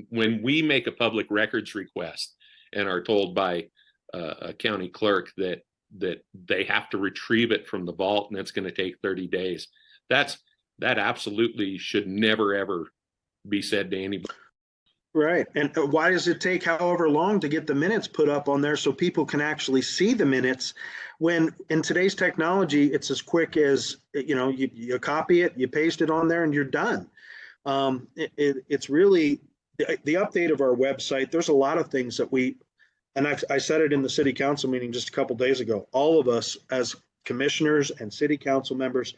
When we make a public records request and are told by a county clerk that they have to retrieve it from the vault and it's going to take 30 days, that absolutely should never ever be said to anybody. Right. And why does it take however long to get the minutes put up on there so people can actually see the minutes, when in today's technology it's as quick as, you copy it, you paste it on there, and you're done. It's really the update of our website. There's a lot of things that I said it in the city council meeting just a couple of days ago. All of us as commissioners and city council members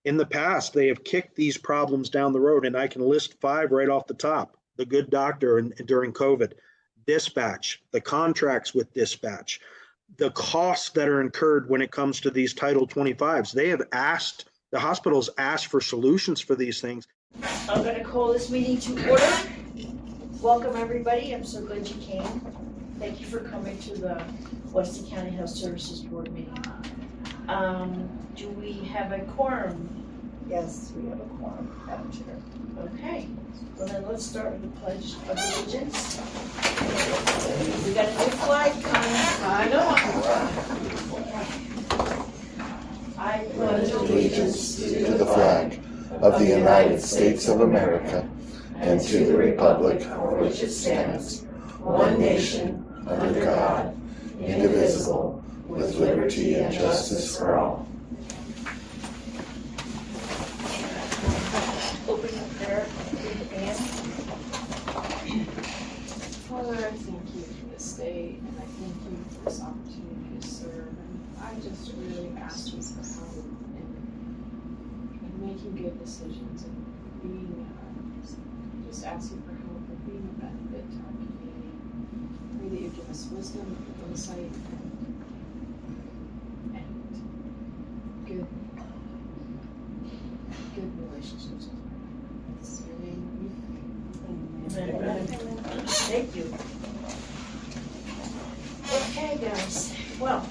in the past, they have kicked these problems down the road, and I can list 5 right off the top. The good doctor during COVID, dispatch, the contracts with dispatch, the costs that are incurred when it comes to these Title 25s. The hospitals asked for solutions for these things. I'm going to call this meeting to order. Welcome, everybody. I'm so glad you came. Thank you for coming to the Weston County Health Services Board meeting. Do we have a quorum? Yes, we have a quorum, Madam Chair. Okay. Well, then let's start with the Pledge of Allegiance. We got a new flag coming. I know. I pledge allegiance to the flag of the United States of America and to the republic for which it stands, one nation, under God, indivisible, with liberty and justice for all. Open up there. Father, I thank you for this day, and I thank you for this opportunity to serve. And I just really ask you for help in making good decisions and being, just ask you for help in being a benefit to our community. Pray that you give us wisdom, insight, and good relationships with our It's your name. Amen. Thank you. Okay, guys. Well,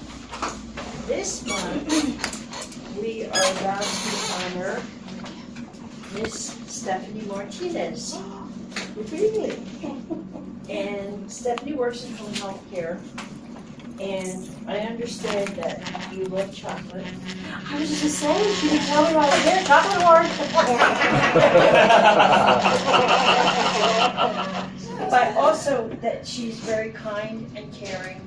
this month we are about to honor Miss Stephanie Martinez. Really? And Stephanie works in home health care. And I understand that you love chocolate. I was just saying, she didn't tell me I was there. Chocolate award. But also that she's very kind and caring,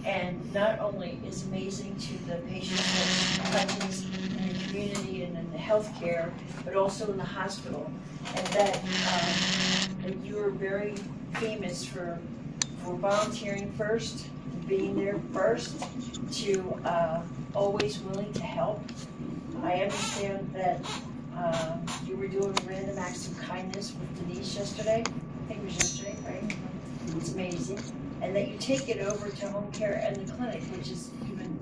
and not only is amazing to the patients that she touches in the community and in the healthcare, but also in the hospital. And that you are very famous for volunteering first, being there first, to always willing to help. I understand that you were doing random acts of kindness with Denise yesterday. I think it was yesterday, right? It's amazing. And that you take it over to home care and the clinic, which is even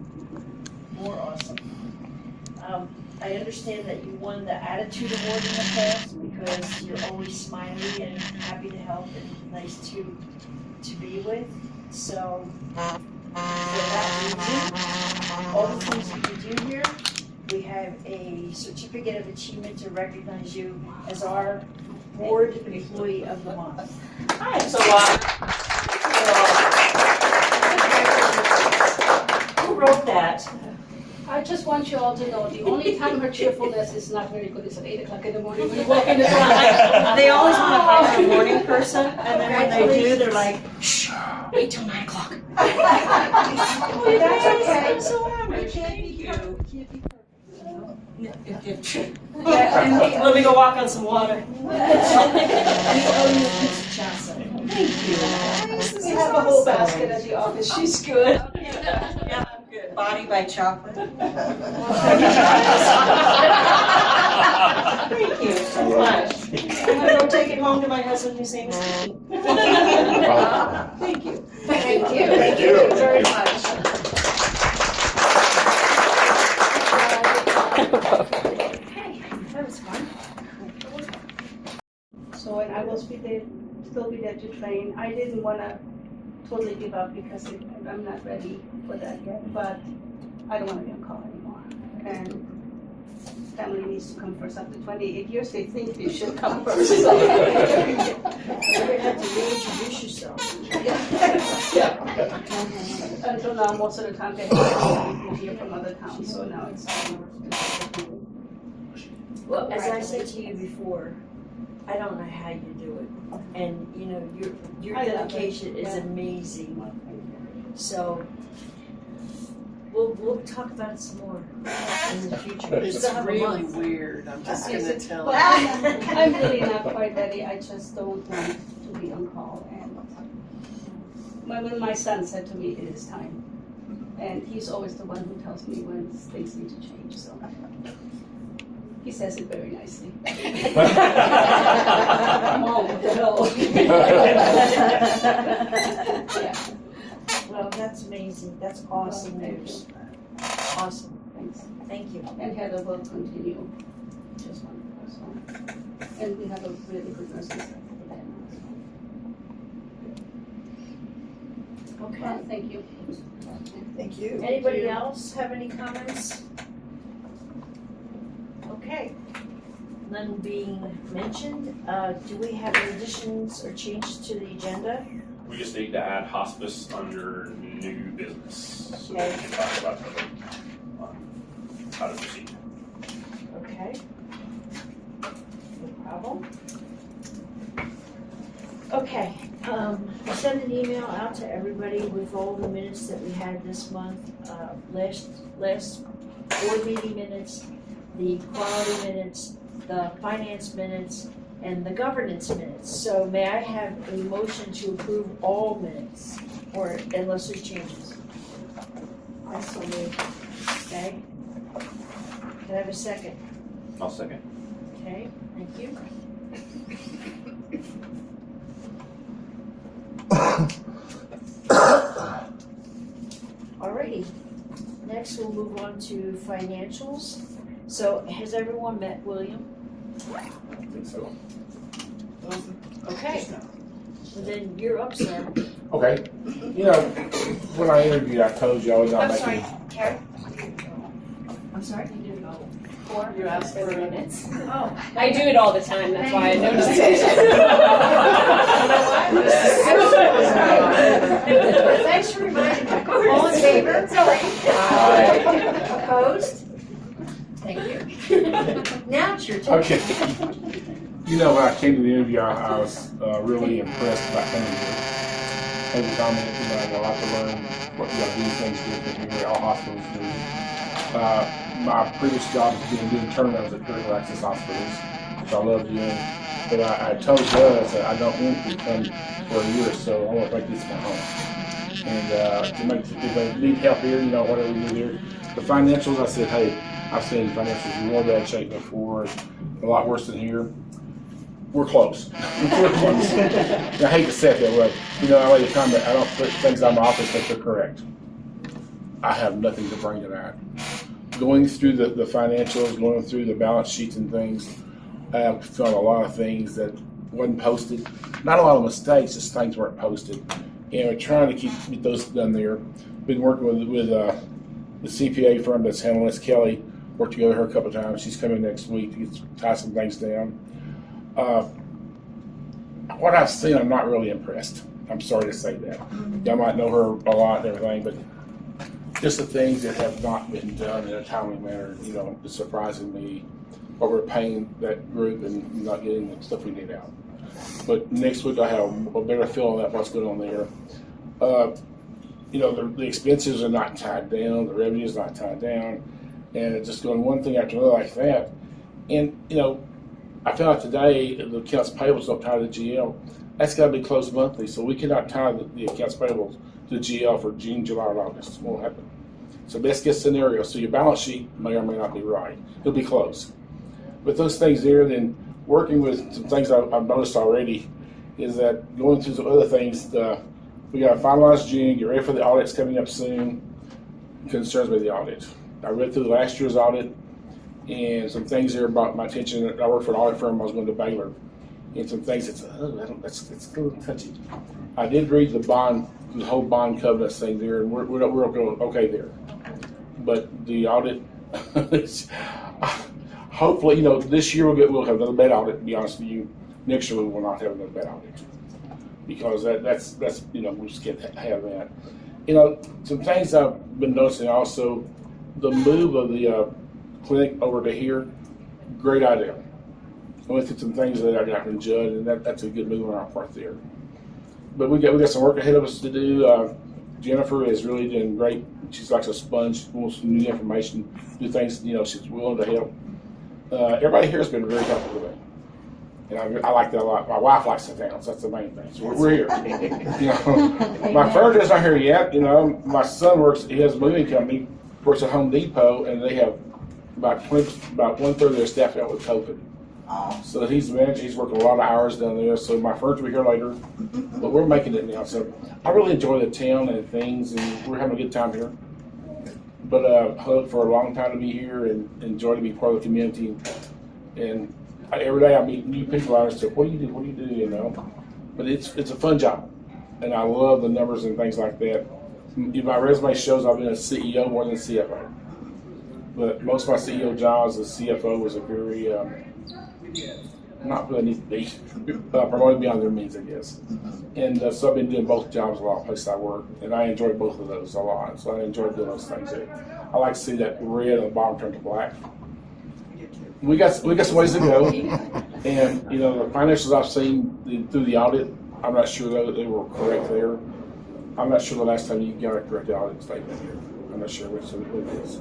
more awesome. I understand that you won the Attitude Award in the past because you're always smiley and happy to help and nice to be with. So, for that reason, all the things that you do here, we have a certificate of achievement to recognize you as our board employee of the month. I am so honored. Who wrote that? I just want you all to know, the only time her cheerfulness is not very good is at 8 o'clock in the morning when you walk in the door. They always want to find a morning person, and then when they do, they're like, shh, wait till 9 o'clock. That's okay. I'm so honored. Thank you. Let me go walk on some water. Thank you. We have a whole basket at the office, she's good. Yeah, I'm good. Body by chocolate. home to my husband whose name is Steve. Thank you. Thank you. Thank you. Very much. Hey, that was fun. So, and I will still be there to train. I didn't wanna totally give up because I'm not ready for that yet, but I don't wanna be on call anymore. And family needs to come first. After 28 years, they think they should come first. You're gonna have to reintroduce yourself. Until now, most of the time, they have people here from other towns, so now it's. Well, as I said to you before, I don't know how you do it. And, you know, your I love it, dedication is yeah. amazing. So, we'll talk about it some more in the future. We It's still have a really month. weird, I'm just gonna tell But you. I'm really not quite ready. I just don't want to be on call. And when my son said to me, it is time. And he's always the one who tells me when things need to change, so. He says it very nicely. Mom, no. Yeah, Well, that's amazing. That's awesome Thank news. Awesome. thanks. Thank you. And Heather will continue. Just wonderful, so. And we have a really good nursing staff for that. Okay. Thank you. Thank you. Anybody else have any comments? Okay. None being mentioned. Do we have any additions or changes to the agenda? We just need to add hospice under new business, so we Okay. can talk about how to proceed. Okay. No problem. Okay, I'll send an email out to everybody with all the minutes that we had this month, last board meeting minutes, the quality minutes, the finance minutes, and the governance minutes. So may I have a motion to approve all minutes, or unless there's changes? I so moved. Okay. Can I have a second? I'll second. Okay, thank you. Alrighty, next we'll move on to financials. So has everyone met William? I think so. Okay, well then you're up, sir. Okay, you know, when I interviewed, I told you I was not I'm making. sorry, Karen? I'm sorry? You asked for minutes? Oh. I do it all the time, that's why I noticed it. Thanks for reminding me. All in favor? Aye. Opposed? Thank you. Now it's your turn. Okay. You know, when I came to the interview, I was really impressed about coming here. Every comment, you know, I got a lot to learn, what you gotta do things different here, all hospitals do. My previous job was doing turnovers at critical access hospitals, which I love doing. But I told Doug, I said, I don't want to come for a year or so, I want to make this my home. And to make, if they need help here, you know, whatever we do here. The financials, I said, hey, I've seen financials in more bad shape before, a lot worse than here. We're close. We're close. I hate to say it that way. You know, I like to comment, I don't put things on my office that they're correct. I have nothing to bring to that. Going through the financials, going through the balance sheets and things, I have found a lot of things that wasn't posted. Not a lot of mistakes, just things weren't posted. And we're trying to get those done there. Been working with the CPA firm that's handling this, Kelly. Worked together with her a couple of times. She's coming next week to tie some things down. What I've seen, I'm not really impressed. I'm sorry to say that. Y'all might know her a lot and everything, but just the things that have not been done in a timely manner, you know, is surprising me. What we're paying that group and not getting the stuff we need out. But next week I have a better feel of what's going on there. You know, the expenses are not tied down, the revenue is not tied down, and it's just going one thing after another like that. And, you know, I found out today the accounts payables don't tie to the GL. That's got to be closed monthly, so we cannot tie the accounts payables to the GL for June, July, or August. It won't happen. So best case scenario, so your balance sheet may or may not be right. It'll be closed. With those things there, then working with some things I've noticed already is that going through some other things, we got to finalize June, get ready for the audits coming up soon. Concerns with the audit. I read through last year's audit, and some things there brought my attention. I worked for an audit firm. I was going to Baylor, and some things that's it's a little touchy. I did read the whole bond covenants thing there, and we're okay there. But the audit, hopefully, this year we'll have another bad audit. To be honest with you, next year we will not have another bad audit because that's we just can't have that. Some things I've been noticing also, the move of the clinic over to here, great idea. I went through some things that I got from Judd, and that's a good move on our part there. But we got some work ahead of us to do. Jennifer is really doing great. She's like a sponge, wants some new information, do things. She's willing to help. Everybody here has been very helpful today, and I like that a lot. My wife likes the town, so that's the main thing. So we're here. My furniture's not here yet. My son works. He has a moving company. Works at Home Depot, and they have about 1/3 of their staff out with COVID. So he's managed. He's working a lot of hours down there. So my furniture will be here later, but we're making it now. So I really enjoy the town and things, and we're having a good time here. But I look for a long time to be here and enjoy to be part of the community. And every day I meet new people. I say, "What do you do? What do you do?" But it's a fun job, and I love the numbers and things like that. My resume shows I've been a CEO more than a CFO. But most of my CEO jobs as CFO was a very, not really need to be, promoted beyond their means, I guess. And so I've been doing both jobs a lot of places I work, and I enjoy both of those a lot. So I enjoy doing those things. I like to see that red on the bottom turn to black. We got some ways to go, and the financials I've seen through the audit, I'm not sure that they were correct there. I'm not sure the last time you got a correct audit statement here. I'm not sure which it is.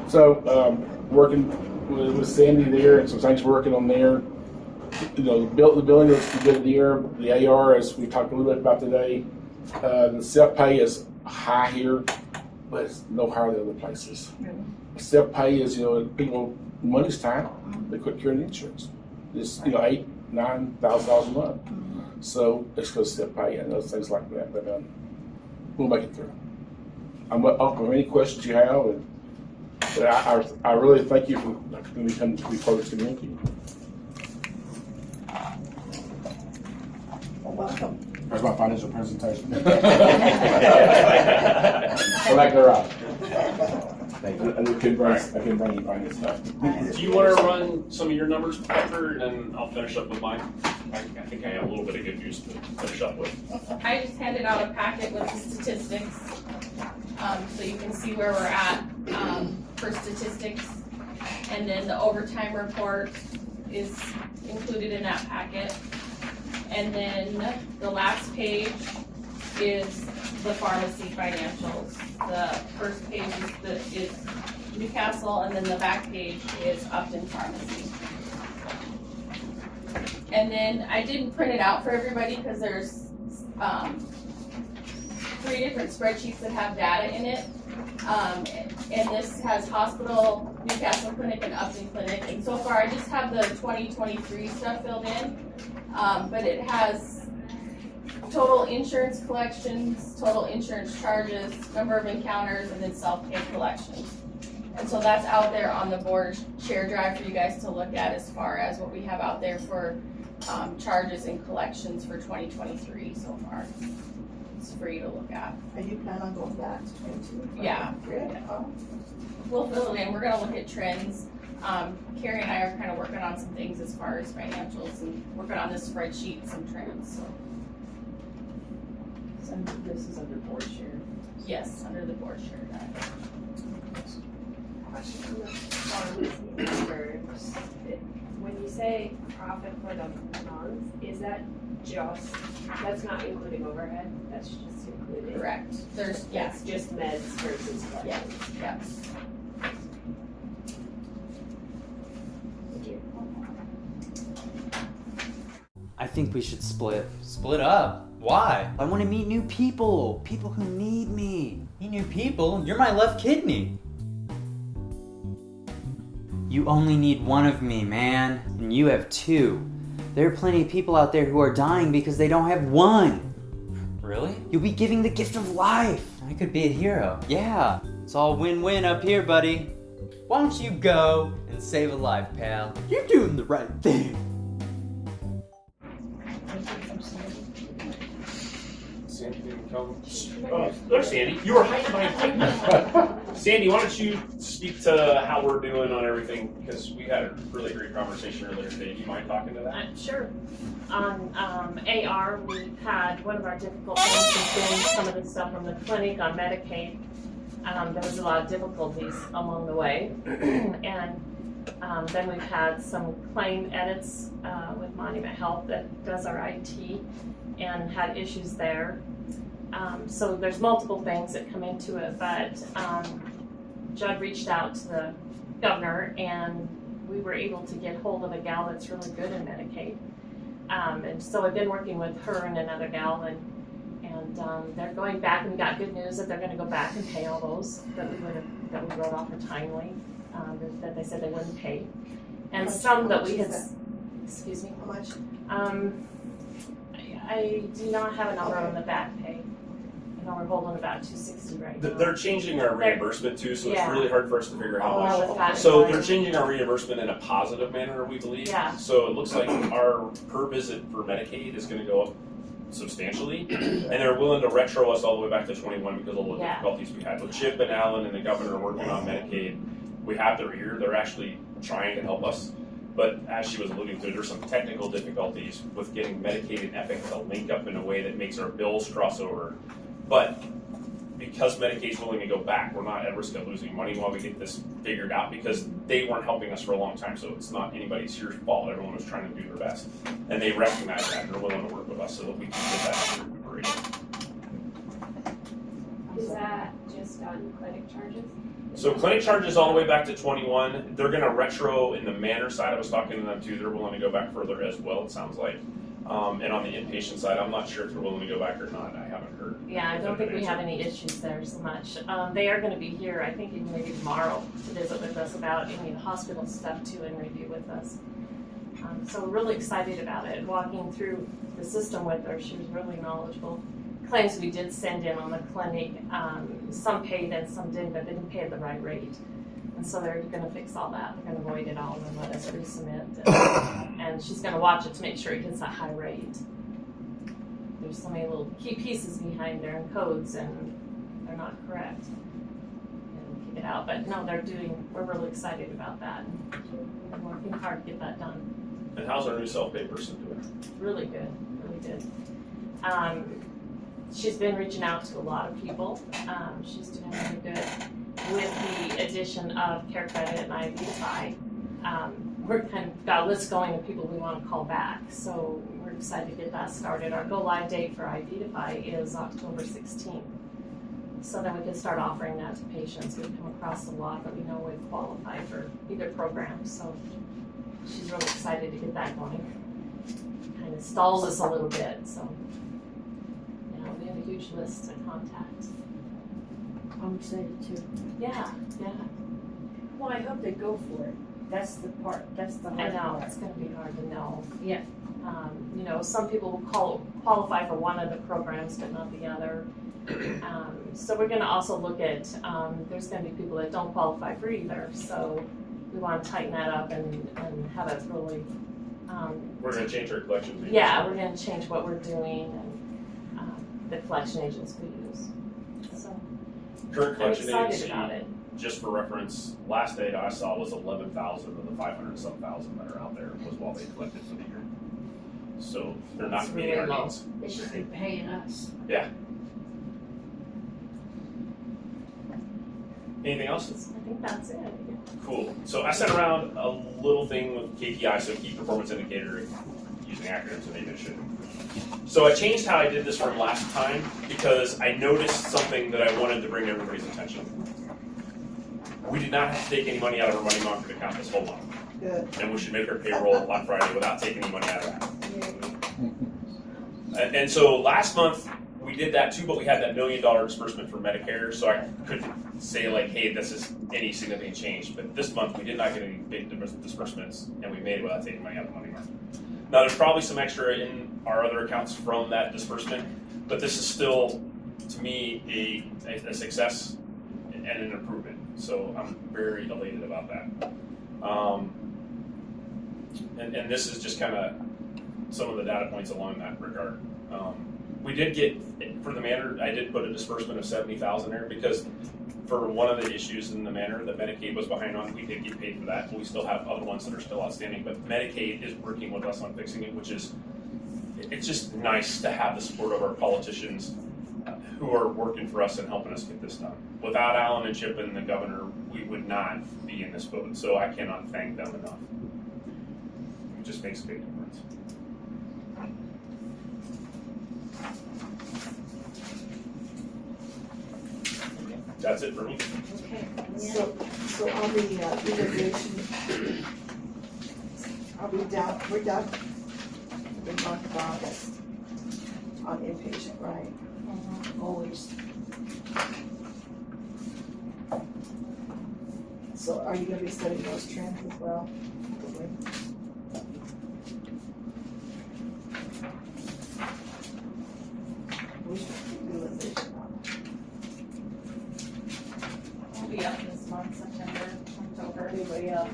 So working with Sandy there, and some things we're working on there. The building is good there. The AR, as we talked a little bit about today, the Sept pay is high here, but it's no higher than other places. Sept pay is people money's time. They quit carrying insurance. It's $8,000-9,000 a month. So it's because Sept pay and those things like that. But we'll make it through. I'm open for any questions you have, but I really thank you for coming to be part of this community. Welcome. There's my financial presentation. Go back to Rob. Thank you. I can bring you finance stuff. Do you want to run some of your numbers, Pepper, and then I'll finish up with mine? I think I have a little bit of good news to finish up with. I just handed out a packet with the statistics, so you can see where we're at for statistics. And then the overtime report is included in that packet. And then the last page is the pharmacy financials. The first page is Newcastle, and then the back page is Upton Pharmacy. And then I didn't print it out for everybody because there's 3 different spreadsheets that have data in it. And this has hospital, Newcastle Clinic, and Upton Clinic. And so far I just have the 2023 stuff filled in. But it has total insurance collections, total insurance charges, number of encounters, and then self-pay collections. And so that's out there on the board share drive for you guys to look at as far as what we have out there for charges and collections for 2023 so far. It's for you to look at. And you plan on going back to 22? Yeah. We'll fill it in. We're going to look at trends. Carrie and I are kind of working on some things as far as financials and working on this spreadsheet and some trends. So this is under board share? Yes, under the board share drive. Question on the pharmacy numbers. When you say profit for the month, is that that's not including overhead? That's just including? Correct. That's just meds versus collections? Yes. I think we should split. Split up? Why? I want to meet new people. People who need me. Meet new people? You're my left kidney. You only need one of me, man. And you have two. There are plenty of people out there who are dying because they don't have one. Really? You'll be giving the gift of life. I could be a hero. Yeah. It's all win-win up here, buddy. Why don't you go and save a life, pal? You're doing the right thing. Sandy didn't come. Oh, there's Sandy. You were hiding behind Mike. Sandy, why don't you speak to how we're doing on everything? Because we had a really great conversation earlier today. Do you mind talking to that? Sure. On AR, we've had one of our difficult things has been some of the stuff from the clinic on Medicaid. There was a lot of difficulties along the way. And then we've had some claim edits with Monument Health that does our IT and had issues there. So there's multiple things that come into it, but Judd reached out to the governor and we were able to get hold of a gal that's really good in Medicaid. And so I've been working with her and another gal, and they're going back, and we got good news that they're going to go back and pay all those that we wrote off for timely, that they said they wouldn't pay, and some that we had. Excuse me. How much? I do not have a number on the back pay. I know we're holding about $260 right now. They're changing our reimbursement too, so it's Yeah. really hard for us to figure out how with much. that So in they're mind. changing our reimbursement in a positive manner, we believe. Yeah. So it looks like our per visit for Medicaid is going to go up substantially, and they're willing to retro us all the way back to 21 because of all the Yeah. difficulties we had with Chip and Alan and the governor working on Medicaid. We have their ear; they're actually trying to help us. But as she was alluding to, there's some technical difficulties with getting Medicaid and Epic to link up in a way that makes our bills cross over. But because Medicaid's willing to go back, we're not at risk of losing money while we get this figured out because they weren't helping us for a long time. So it's not anybody's here fault. Everyone was trying to do their best. And they recognize that and they're willing to work with us so that we can get that recuperation. Is that just on clinic charges? So clinic charges all the way back to 21. They're gonna retro in the Manor side. I was talking to them too. They're willing to go back further as well, it sounds like. And on the inpatient side, I'm not sure if they're willing to go back or not. I haven't heard. Yeah, I don't think we have any issues there so much. They are going to be here, I think even maybe tomorrow, to visit with us about any of the hospital stuff too and review with us. So we're really excited about it. Walking through the system with her, she was really knowledgeable. Claims we did send in on the clinic, some paid and some didn't, but they didn't pay at the right rate. And so they're going to fix all that. They're going to void it all and let us resubmit. And she's going to watch it to make sure it gets that high rate. There's so many little key pieces behind there and codes, and they're not correct. And kick it out. But no, we're really excited about that. And we're working hard to get that done. And how's our new self-pay person doing? Really good, really good. She's been reaching out to a lot of people. She's doing really good. With the addition of Care Credit and Identify, we're kind of got a list going of people we want to call back. So we're excited to get that started. Our go live date for Identify is October 16th. So then we can start offering that to patients. We've come across a lot that we know would qualify for either program. So she's really excited to get that going. Kind of stalls us a little bit. So we have a huge list to contact. I'm excited too. Yeah, yeah. Well, I hope they go for it. That's the part, that's the I hard know, part. it's gonna be hard to know. Yeah. Some people qualify for one of the programs, but not the other. So we're gonna also look at, there's gonna be people that don't qualify for either, so we wanna tighten that up and have it really. We're gonna change our collection fees. Yeah, we're gonna change what we're doing and the collection agents we use, so. Current I'm collection excited agency, about it. just for reference, last data I saw was 11,000 of the 500-some thousand that are out there was what they collected for the year. So they're not It's meeting really our low. needs. They should be paying us. Yeah. Anything else? I think that's it. Cool. So I sent around a little thing with KPI, so key performance indicator, using acronyms and maybe it shouldn't. So I changed how I did this from last time because I noticed something that I wanted to bring to everybody's attention. We did not have to take any money out of our money market account this whole month. Good. And we should make our payroll on Black Friday without taking any money out of that. And so last month, we we did that too, but we had that $1 million disbursement for Medicare, so I couldn't say like, hey, this is any significant change. But this month, we did not get any big disbursements, and we made it without taking money out of the money market. Now, there's probably some extra in our other accounts from that disbursement, but this is still, to me, a success and an improvement. So I'm very elated about that. And this is just kind of some of the data points along that regard. We did get, for the manor, I did put a disbursement of $70,000 there because for one of the issues in the manor that Medicaid was behind on, we did get paid for that. But we still have other ones that are still outstanding. But Medicaid is working with us on fixing it, which is, it's just nice to have the support of our politicians who are working for us and helping us get this done. Without Alan and Chip and the governor, we would not be in this boat. So I cannot thank them enough. It just makes a big difference. That's it for me. Okay. So on the innovation, we're done. We talked about it on inpatient, right? Always. So are you gonna be studying those trends as well? We should do utilization now. We'll be up this month, September, October. Anybody else?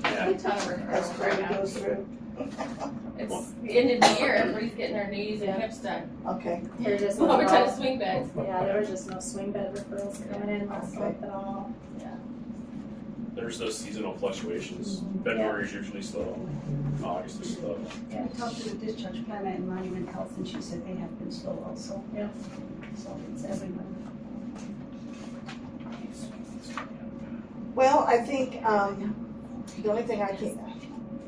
Yeah. It's tough work As right Craig now. goes through. It's the end of the year, everybody's getting their knees and hips done. Okay. There's just Well, no, we're trying to swing beds. yeah, there was just no swing bed referrals coming in last month at all. There's those seasonal fluctuations. February is usually slow. August is slow. Yeah, I talked to the discharge planner and Monument Health, and she said they have been slow also. Yeah. So it's everywhere. Well, I think, the only thing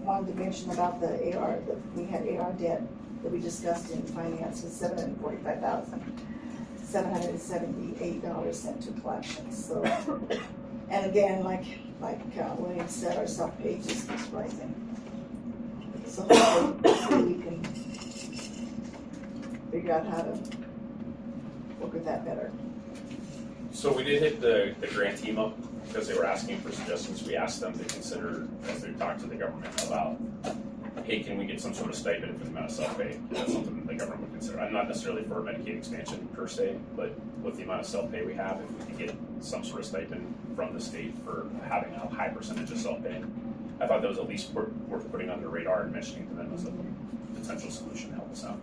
wanted to mention about the AR, that we had AR debt that we discussed in finance was $745,778 sent to collections, so. And again, like William said, our self-pay just keeps rising. So hopefully we can figure out how to work with that better. So we did hit the grant team up because they were asking for suggestions. We asked them to consider, as they talked to the government about, hey, can we get some sort of stipend for the amount of self-pay? That's something that the government would consider. I'm not necessarily for Medicaid expansion per se, but with the amount of self-pay we have, if we could get some sort of stipend from the state for having a high percentage of self-pay, I thought that was at least worth putting on the radar and mentioning to them as a potential solution to help us out.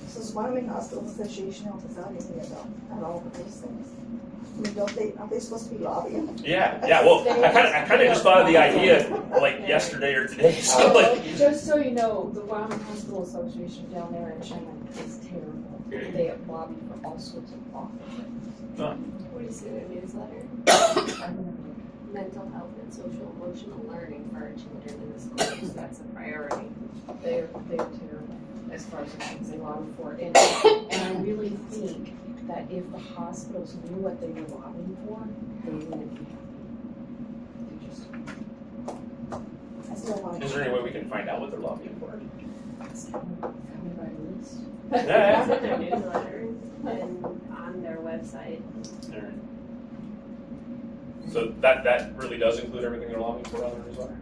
So does Wyoming Hospital Association help us out any about all of those things? I mean, aren't they supposed to be lobbying? Yeah. Well, I kind of just thought of the idea like yesterday or today. So like, Just so you know, the Wyoming Hospital Association down there in Shannon is terrible. They lobby for all sorts of awful things. What do you see in the newsletter? Mental health and social emotional learning for our children in the schools, that's a priority. They're terrible as far as the things they lobby for. And I really think that if the hospitals knew what they were lobbying for, they wouldn't be happy. They just. I still want is there any way we can find out what they're lobbying for? Coming by list. It's in their newsletter and on their website. All right. So that really does include everything they're lobbying for on their newsletter?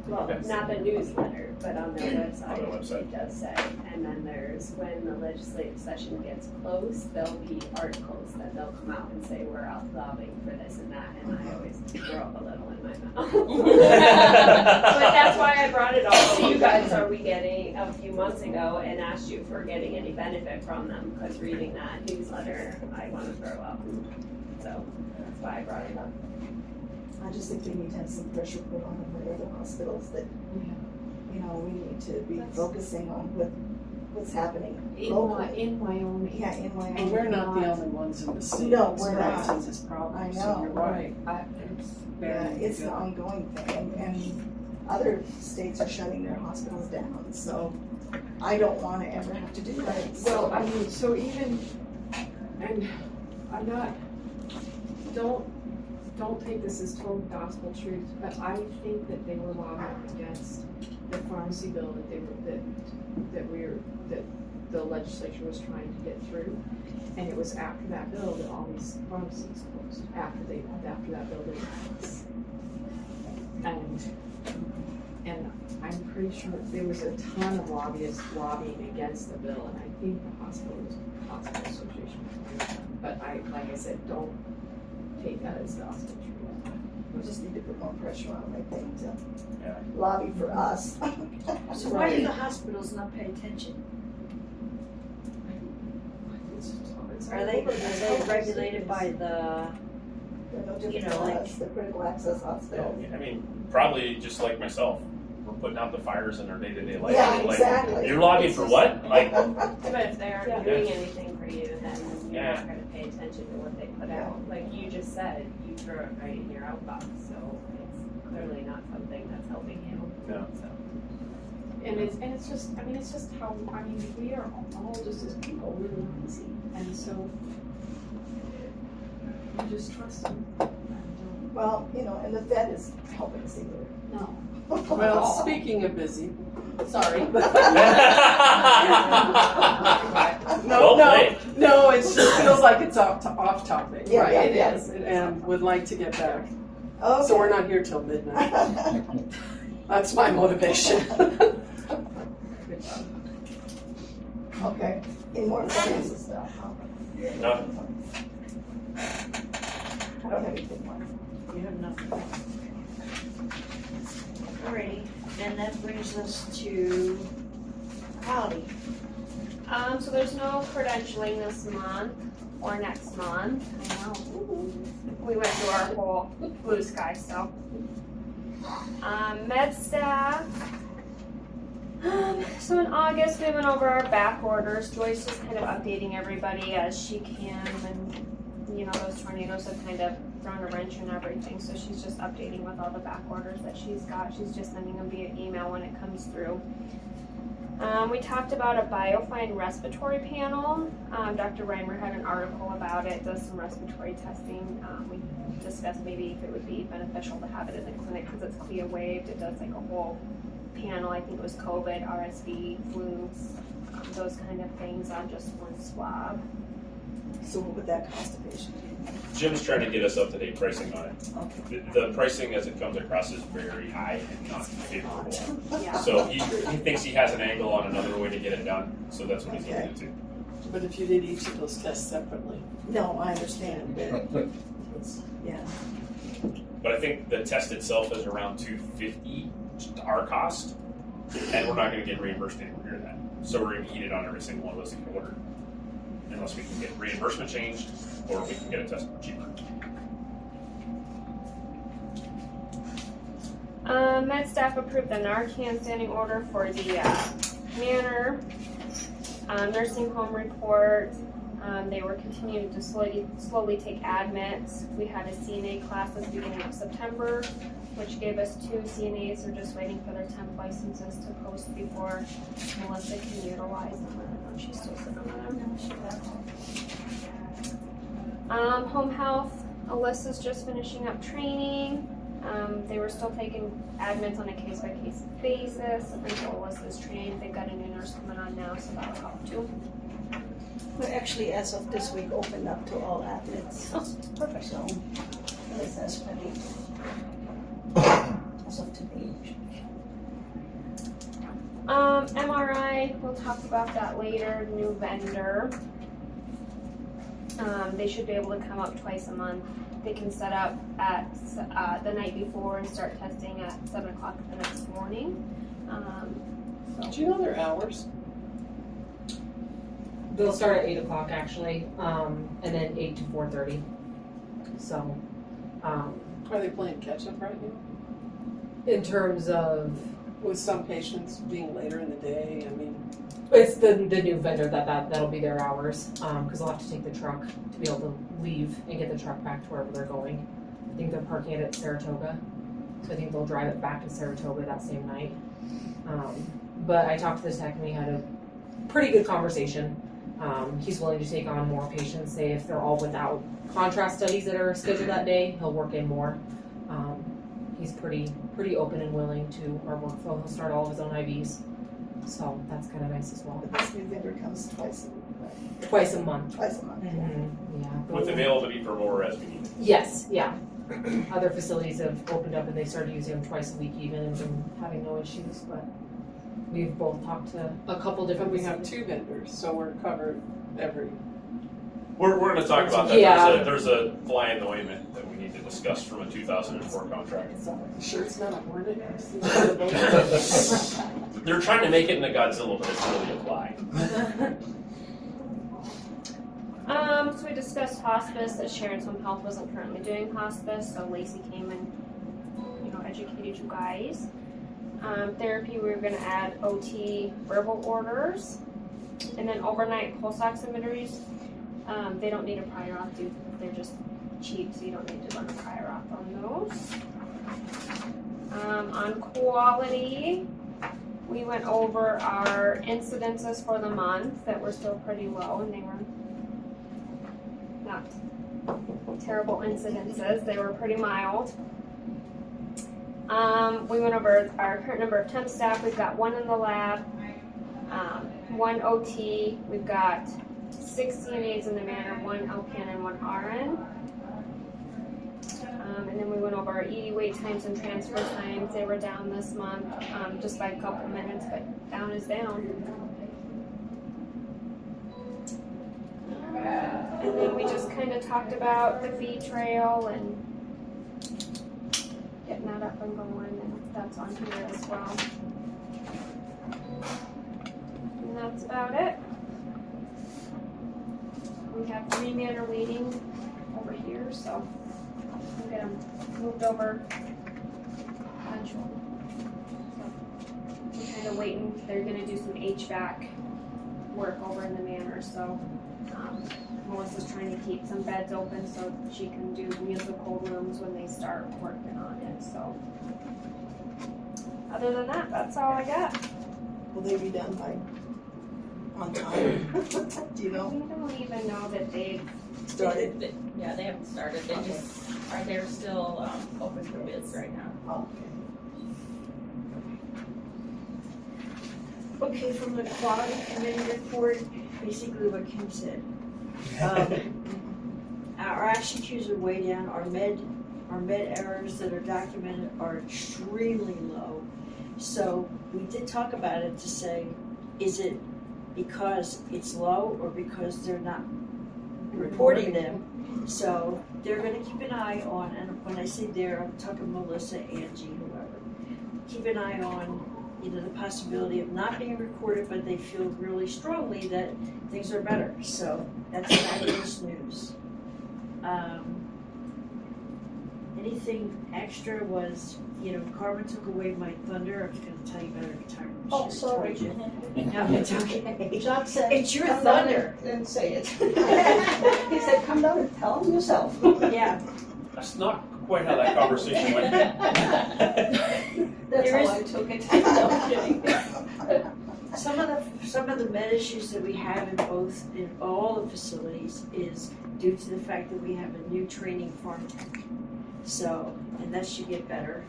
Well, Okay. not the newsletter, but on their website. On their website. It does say. And then there's, when the legislative session gets close, there'll be articles that they'll come out and say, we're out lobbying for this and that, and I always throw up a little in my mouth. But that's why I brought it all to you guys, are we getting, a few months ago, and asked you for getting any benefit from them, because reading that newsletter, I want to throw up. So, that's why I brought it up. I just think we need to have some pressure put on them by other hospitals that, you know, we need to be focusing on what's happening locally. In Wyoming. Yeah, in Wyoming. And we're not the only ones in the state. No, we're not. Since this problem. I know. So you're right. Yeah, it's an ongoing thing, and other states are shutting their hospitals down, so I don't want to ever have to do that. Well, I mean, so even, and I'm not, don't don't take this as total gospel truth, but I think that they were lobbying against the pharmacy bill that the legislature was trying to get through. And it was after that bill that all these pharmacies closed, after that bill didn't pass. And I'm pretty sure there was a ton of lobbyists lobbying against the bill, and I think the hospital association was doing that. But like I said, don't take that as gospel truth. We just need to put more pressure on them, I think, to lobby for us. So why do the hospitals not pay attention? Are they regulated by the, you know, like the critical access hospital? I mean, probably just like myself, we're putting out the fires in our day-to-day life. Yeah, Like, exactly. you're lobbying for what? Like, But if they aren't Yeah. doing anything for you, then you're Yeah. not gonna pay attention to what they put out. Like you just said, you throw it right in your outbox, so it's clearly not something that's helping you. No. So. And it's just, I mean, it's just how, I mean, we are all just as people, really easy. And so, you just trust them. Well, you know, and the Fed is helping us either. No. Well, speaking of busy, sorry. Well played. No, it just feels like it's off topic. Yeah, Right, yeah, it yeah. is, and would like to get back. Okay. So we're not here till midnight. That's my motivation. Okay, any more finances stuff? No. I don't have anything more. you have nothing? Alrighty, and that brings us to Howdy. So there's no credentialing this month or next month. I know. We went through our whole blue sky stuff. Med staff. So in August we went over our back orders. Joyce is kind of updating everybody as she can, and you know those tornadoes have kind of thrown a wrench in everything. So she's just updating with all the back orders that she's got. She's just sending them via email when it comes through. We talked about a biofine respiratory panel. Dr. Reimer had an article about it, does some respiratory testing. We discussed maybe if it would be beneficial to have it in the clinic because it's CLIA waived. It does like a whole panel. I think it was COVID, RSV, flu, those kind of things on just one swab. So what would that cost a patient? Jim's trying to get us up-to-date pricing on it. Okay. The pricing as it comes across is very high and not favorable. Yeah. So he thinks he has an angle on another way to get it done, so that's what he's looking into. But if you did each of those tests separately. No, I understand, but it's, yeah. But I think the test itself is around $250 to our cost, and we're not gonna get reimbursed anywhere near that. So we're gonna eat it on every single one of those that we order, unless we can get reimbursement changed, or we can get a test cheaper. Med staff approved the Narcan standing order for the Manor nursing home report. They were continuing to slowly take admits. We had a CNA class at the beginning of September, which gave us 2 CNAs. They're just waiting for their temp licenses to post before Melissa can utilize them. I don't know if she's still sitting on them. Home health, Alyssa's just finishing up training. They were still taking admits on a case-by-case basis until Alyssa's trained. They've got a new nurse coming on now, so that'll help too. We're actually, as of this week, opened up to all athletes. Oh, perfect. So, at least that's plenty. As of today. MRI, we'll talk about that later, new vendor. They should be able to come up twice a month. They can set up at the night before and start testing at 7 o'clock the next morning. Do you know their hours? They'll start at 8 o'clock actually, and then 8 to 4:30. So, Are they playing catch up right now? in terms of, With some patients being later in the day, I mean. it's the new vendor that'll be their hours, because they'll have to take the truck to be able to leave and get the truck back to wherever they're going. I think they're parking it at Saratoga, so I think they'll drive it back to Saratoga that same night. But I talked to the tech and we had a pretty good conversation. He's willing to take on more patients, say if they're all without contrast studies that are scheduled that day, he'll work in more. He's pretty open and willing to our workflow. He'll start all of his own IVs. So that's kind of nice as well. But this new vendor comes twice a week, right? Twice a month. Twice a month. Yeah. With availability for more as we need it. Yes, yeah. Other facilities have opened up and they started using them twice a week even and been having no issues, but we've both talked to a couple different But we have facilities. 2 vendors, so we're covered every. We're going to talk about that. Yeah. There's a fly in the ointment that we need to discuss from a 2004 contract. Sure, it's not a hornet. They're trying to make it in a Godzilla, but it's really a fly. So we discussed hospice, that Sharon's Home Health wasn't currently doing hospice, so Lacey came and, educated you guys. Therapy, we were gonna add OT verbal orders, and then overnight pulse oximeters. They don't need a prior auth, they're just cheap, so you don't need to run a prior auth on those. On quality, we went over our incidences for the month that were still pretty low, and they were not terrible incidences, they were pretty mild. We went over our current number of temp staff. We've got 1 in the lab, 1 OT, we've got 6 CNAs in the manor, 1 LPN and 1 RN. And then we went over our ED wait times and transfer times. They were down this month, just by a couple minutes, but down is down. And then we just kind of talked about the fee trail and getting that up and going, and that's on here as well. And that's about it. We have 3 manor waiting over here, so we'll get them moved over eventually. So we're kind of waiting. They're going to do some HVAC work over in the manor, so Melissa's trying to keep some beds open so she can do musical rooms when they start working on it. So other than that, that's all I got. Will they be done by on time? Do you know? We don't even know that they've Started? Yeah, they haven't started. They just are. They're still open for bids right now. Oh, Okay, from the quality committee report, basically what Kim said. Our action queues are way down, our med errors that are documented are extremely low. So we did talk about it to say, is it because it's low or because they're not reporting them? So they're gonna keep an eye on, and when I say they're, I'm talking Melissa, Angie, whoever. Keep an eye on the possibility of not being recorded, but they feel really strongly that things are better. So that's fabulous news. Anything extra was, Carmen took away my thunder. I was going to tell you about it every time. Oh, sorry. No, it's okay. John said, It's your "Come down thunder. and say it." He said, "Come down and tell him yourself." Yeah. That's not quite how that conversation went. That's how I took it. No, I'm kidding. Some of the med issues that we have in all the facilities is due to the fact that we have a new training farm. So, and that should get better.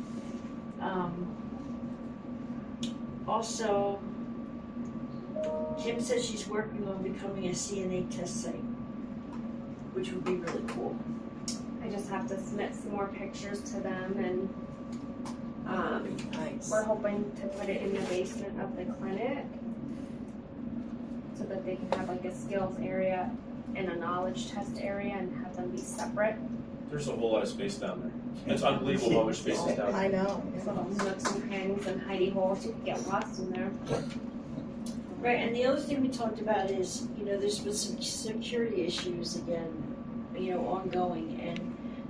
Also, Kim said she's working on becoming a CNA test site, which would be really cool. I just have to submit some more pictures to them, and Nice. we're hoping to put it in the basement of the clinic so that they can have like a skills area and a knowledge test area and have them be separate. There's a whole lot of space down there. It's unbelievable how much space is down there. I know. Some nooks and crannies and hidey holes, you could get lost in there. Right, and the other thing we talked about is, there's been some security issues again, ongoing, and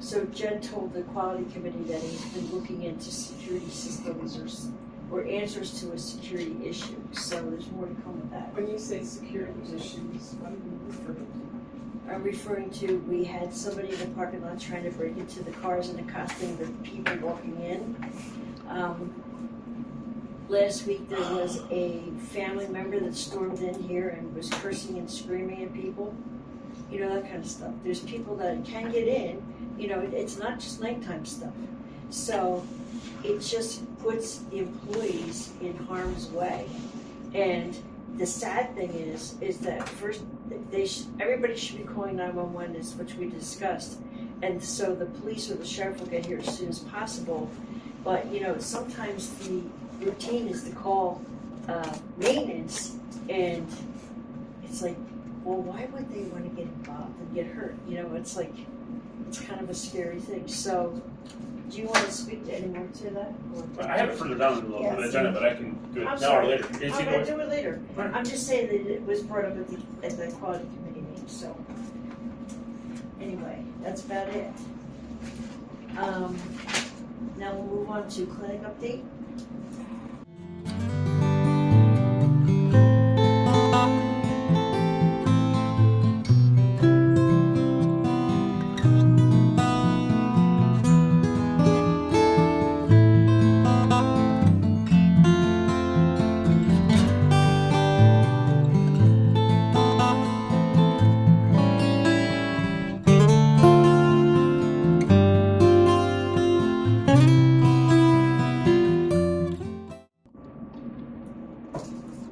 so Jed told the quality committee that he's been looking into security systems or answers to a security issue, so there's more to come with that. When you say security issues, what do you refer to? I'm referring to, we had somebody in the parking lot trying to break into the cars and accosting the people walking in. last week there was a family member that stormed in here and was cursing and screaming at people. You know, that kind of stuff. There's people that can get in, you know, it's not just nighttime stuff. So it just puts the employees in harm's way. And the sad thing is that first, everybody should be calling 911, which we discussed. And so the police or the sheriff will get here as soon as possible. But, you know, sometimes the routine is to call maintenance, and it's like, well, why would they want to get involved and get hurt? You know, it's like, it's kind of a scary thing. So, do you want to speak any more to that? I have it further down in the agenda, but I can do it now or later. I'm going to do it later. I'm just saying that it was brought up at the quality committee meeting. So, anyway, that's about it. Now we'll move on to clinic update.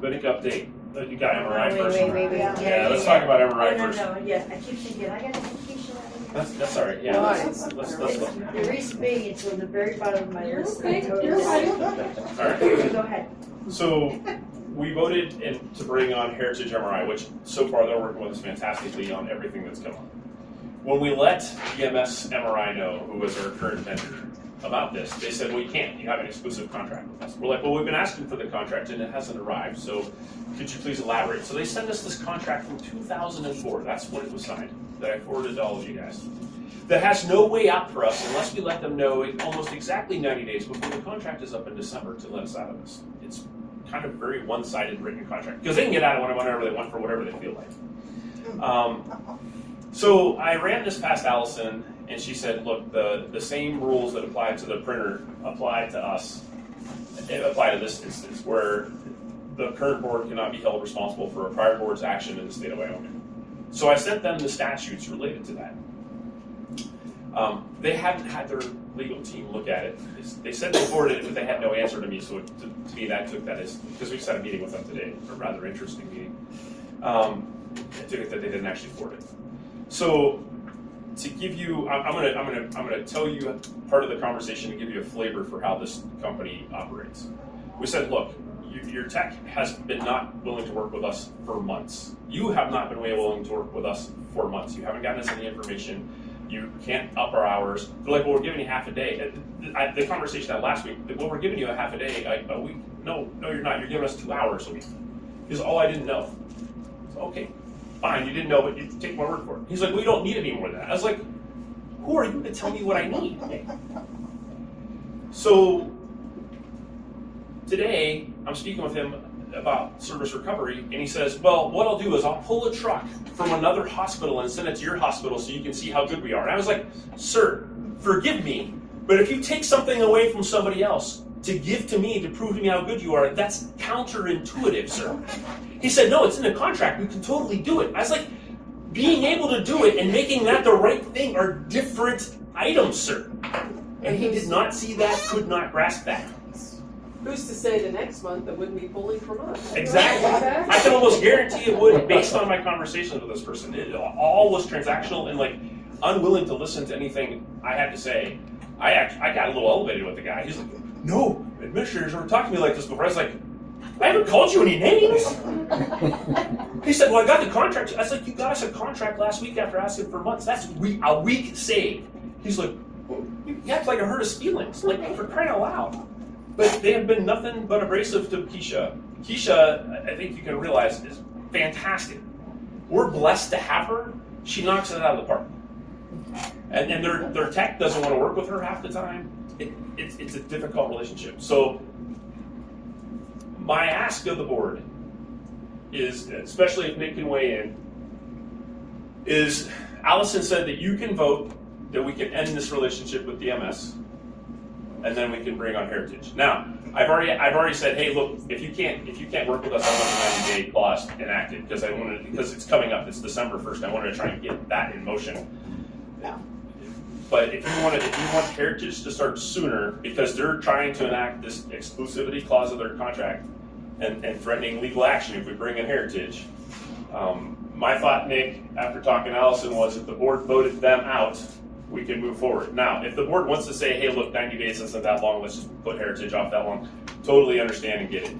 Clinic update. You got MRI first. Wait. Yeah, let's talk about MRI first. No, yeah, I keep thinking, I gotta take Keisha out of here. That's all right. Yeah, let's look. The reason being, it's on the very bottom of my list. All right. Go ahead. So we voted to bring on Heritage MRI, which so far they're working with us fantastically on everything that's come on. When we let EMS MRI know, who was our current vendor, about this, they said, well, you can't. You have an exclusive contract with us. We're like, well, we've been asking for the contract and it hasn't arrived, so could you please elaborate? So they sent us this contract from 2004. That's when it was signed, that I forwarded to all of you guys. That has no way out for us unless we let them know almost exactly 90 days before the contract is up in December to let us out of this. It's kind of very one-sided written contract because they can get out of it whenever they want for whatever they feel like. So I ran this past Allison, and she said, look, the same rules that apply to the printer apply to us. It apply to this instance where the current board cannot be held responsible for a prior board's action in the state of Wyoming. So I sent them the statutes related to that. They hadn't had their legal team look at it. They said they forwarded it, but they had no answer to me. So to me, that took that as, because we just had a meeting with them today, a rather interesting meeting. I took it that they didn't actually forward it. So to give you, I'm gonna tell you part of the conversation to give you a flavor for how this company operates. We said, look, your tech has been not willing to work with us for months. You have not been willing to work with us for months. You haven't gotten us any information. You can't up our hours. They're like, well, we're giving you half a day. The conversation I had last week, well, we're giving you a half a day a week. No, you're not. You're giving us 2 hours a week. Because all I didn't know. So, okay. Fine, you didn't know, but you take my word for it. He's like, well, you don't need any more than that. I was like, who are you to tell me what I need? So today, I'm speaking with him about service recovery, and he says, well, what I'll do is I'll pull a truck from another hospital and send it to your hospital so you can see how good we are. And I was like, sir, forgive me, but if you take something away from somebody else to give to me to prove to me how good you are, that's counterintuitive, sir. He said, no, it's in the contract. We can totally do it. I was like, being able to do it and making that the right thing are different items, sir. And he did not see that, could not grasp that. Who's to say the next month that wouldn't be pulling from us? Exactly. I can almost guarantee it would, based on my conversations with this person. It all was transactional and like unwilling to listen to anything I had to say. I got a little elevated with the guy. He's like, no, administrators never talked to me like this before. I was like, I haven't called you any names. He said, well, I got the contract. I was like, you got us a contract last week after asking for months. That's a week saved. He's like, well, you act like I hurt his feelings. Like, for crying out loud. But they have been nothing but abrasive to Keisha. Keisha, I think you can realize, is fantastic. We're blessed to have her. She knocks it out of the park. And their tech doesn't want to work with her half the time. It's a difficult relationship. So my ask of the board is, especially if Nick can weigh in, is Allison said that you can vote that we can end this relationship with DMS. and then we can bring on Heritage. Now, I've already said, hey, look, if you can't work with us, I want the 90-day clause enacted because it's coming up. It's December 1st. I wanted to try and get that in motion. But if you want Heritage to start sooner, because they're trying to enact this exclusivity clause of their contract and threatening legal action if we bring in Heritage. My thought, Nick, after talking to Allison, was if the board voted them out, we can move forward. Now, if the board wants to say, hey, look, 90 days isn't that long, let's just put Heritage off that long, totally understand and get it.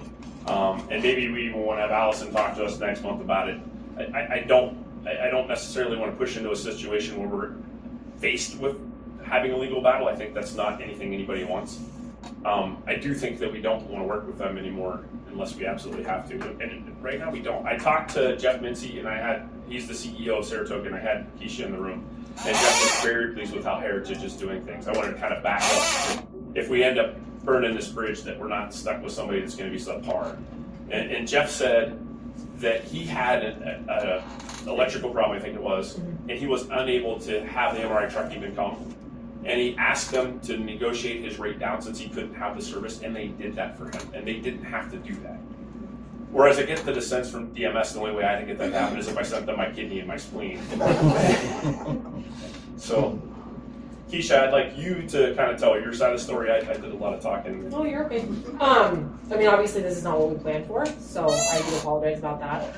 And maybe we even want to have Allison talk to us next month about it. I don't necessarily want to push into a situation where we're faced with having a legal battle. I think that's not anything anybody wants. I do think that we don't want to work with them anymore unless we absolutely have to. And right now we don't. I talked to Jeff Mincy, and he's the CEO of Saratoga, and I had Keisha in the room. And Jeff was very pleased with how Heritage is doing things. I wanted to kind of back up. If we end up burning this bridge, that we're not stuck with somebody that's going to be subpar. And Jeff said that he had an electrical problem, I think it was, and he was unable to have the MRI truck even come. And he asked them to negotiate his rate down since he couldn't have the service, and they did that for him, and they didn't have to do that. Whereas I get the sense from DMS, the only way I can get that to happen is if I sent them my kidney and my spleen. So, Keisha, I'd like you to kind of tell your side of the story. I did a lot of talking. Oh, you're okay. I mean, obviously this is not what we planned for, so I do apologize about that.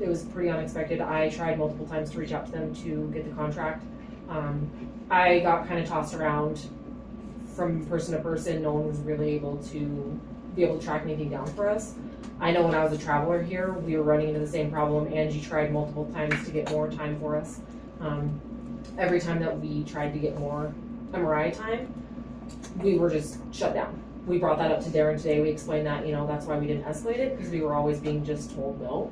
It was pretty unexpected. I tried multiple times to reach out to them to get the contract. I got kind of tossed around from person to person. No one was really able to track anything down for us. I know when I was a traveler here, we were running into the same problem. Angie tried multiple times to get more time for us. Every time that we tried to get more MRI time, we were just shut down. We brought that up to Darren today. We explained that, that's why we didn't escalate it, because we were always being just told no.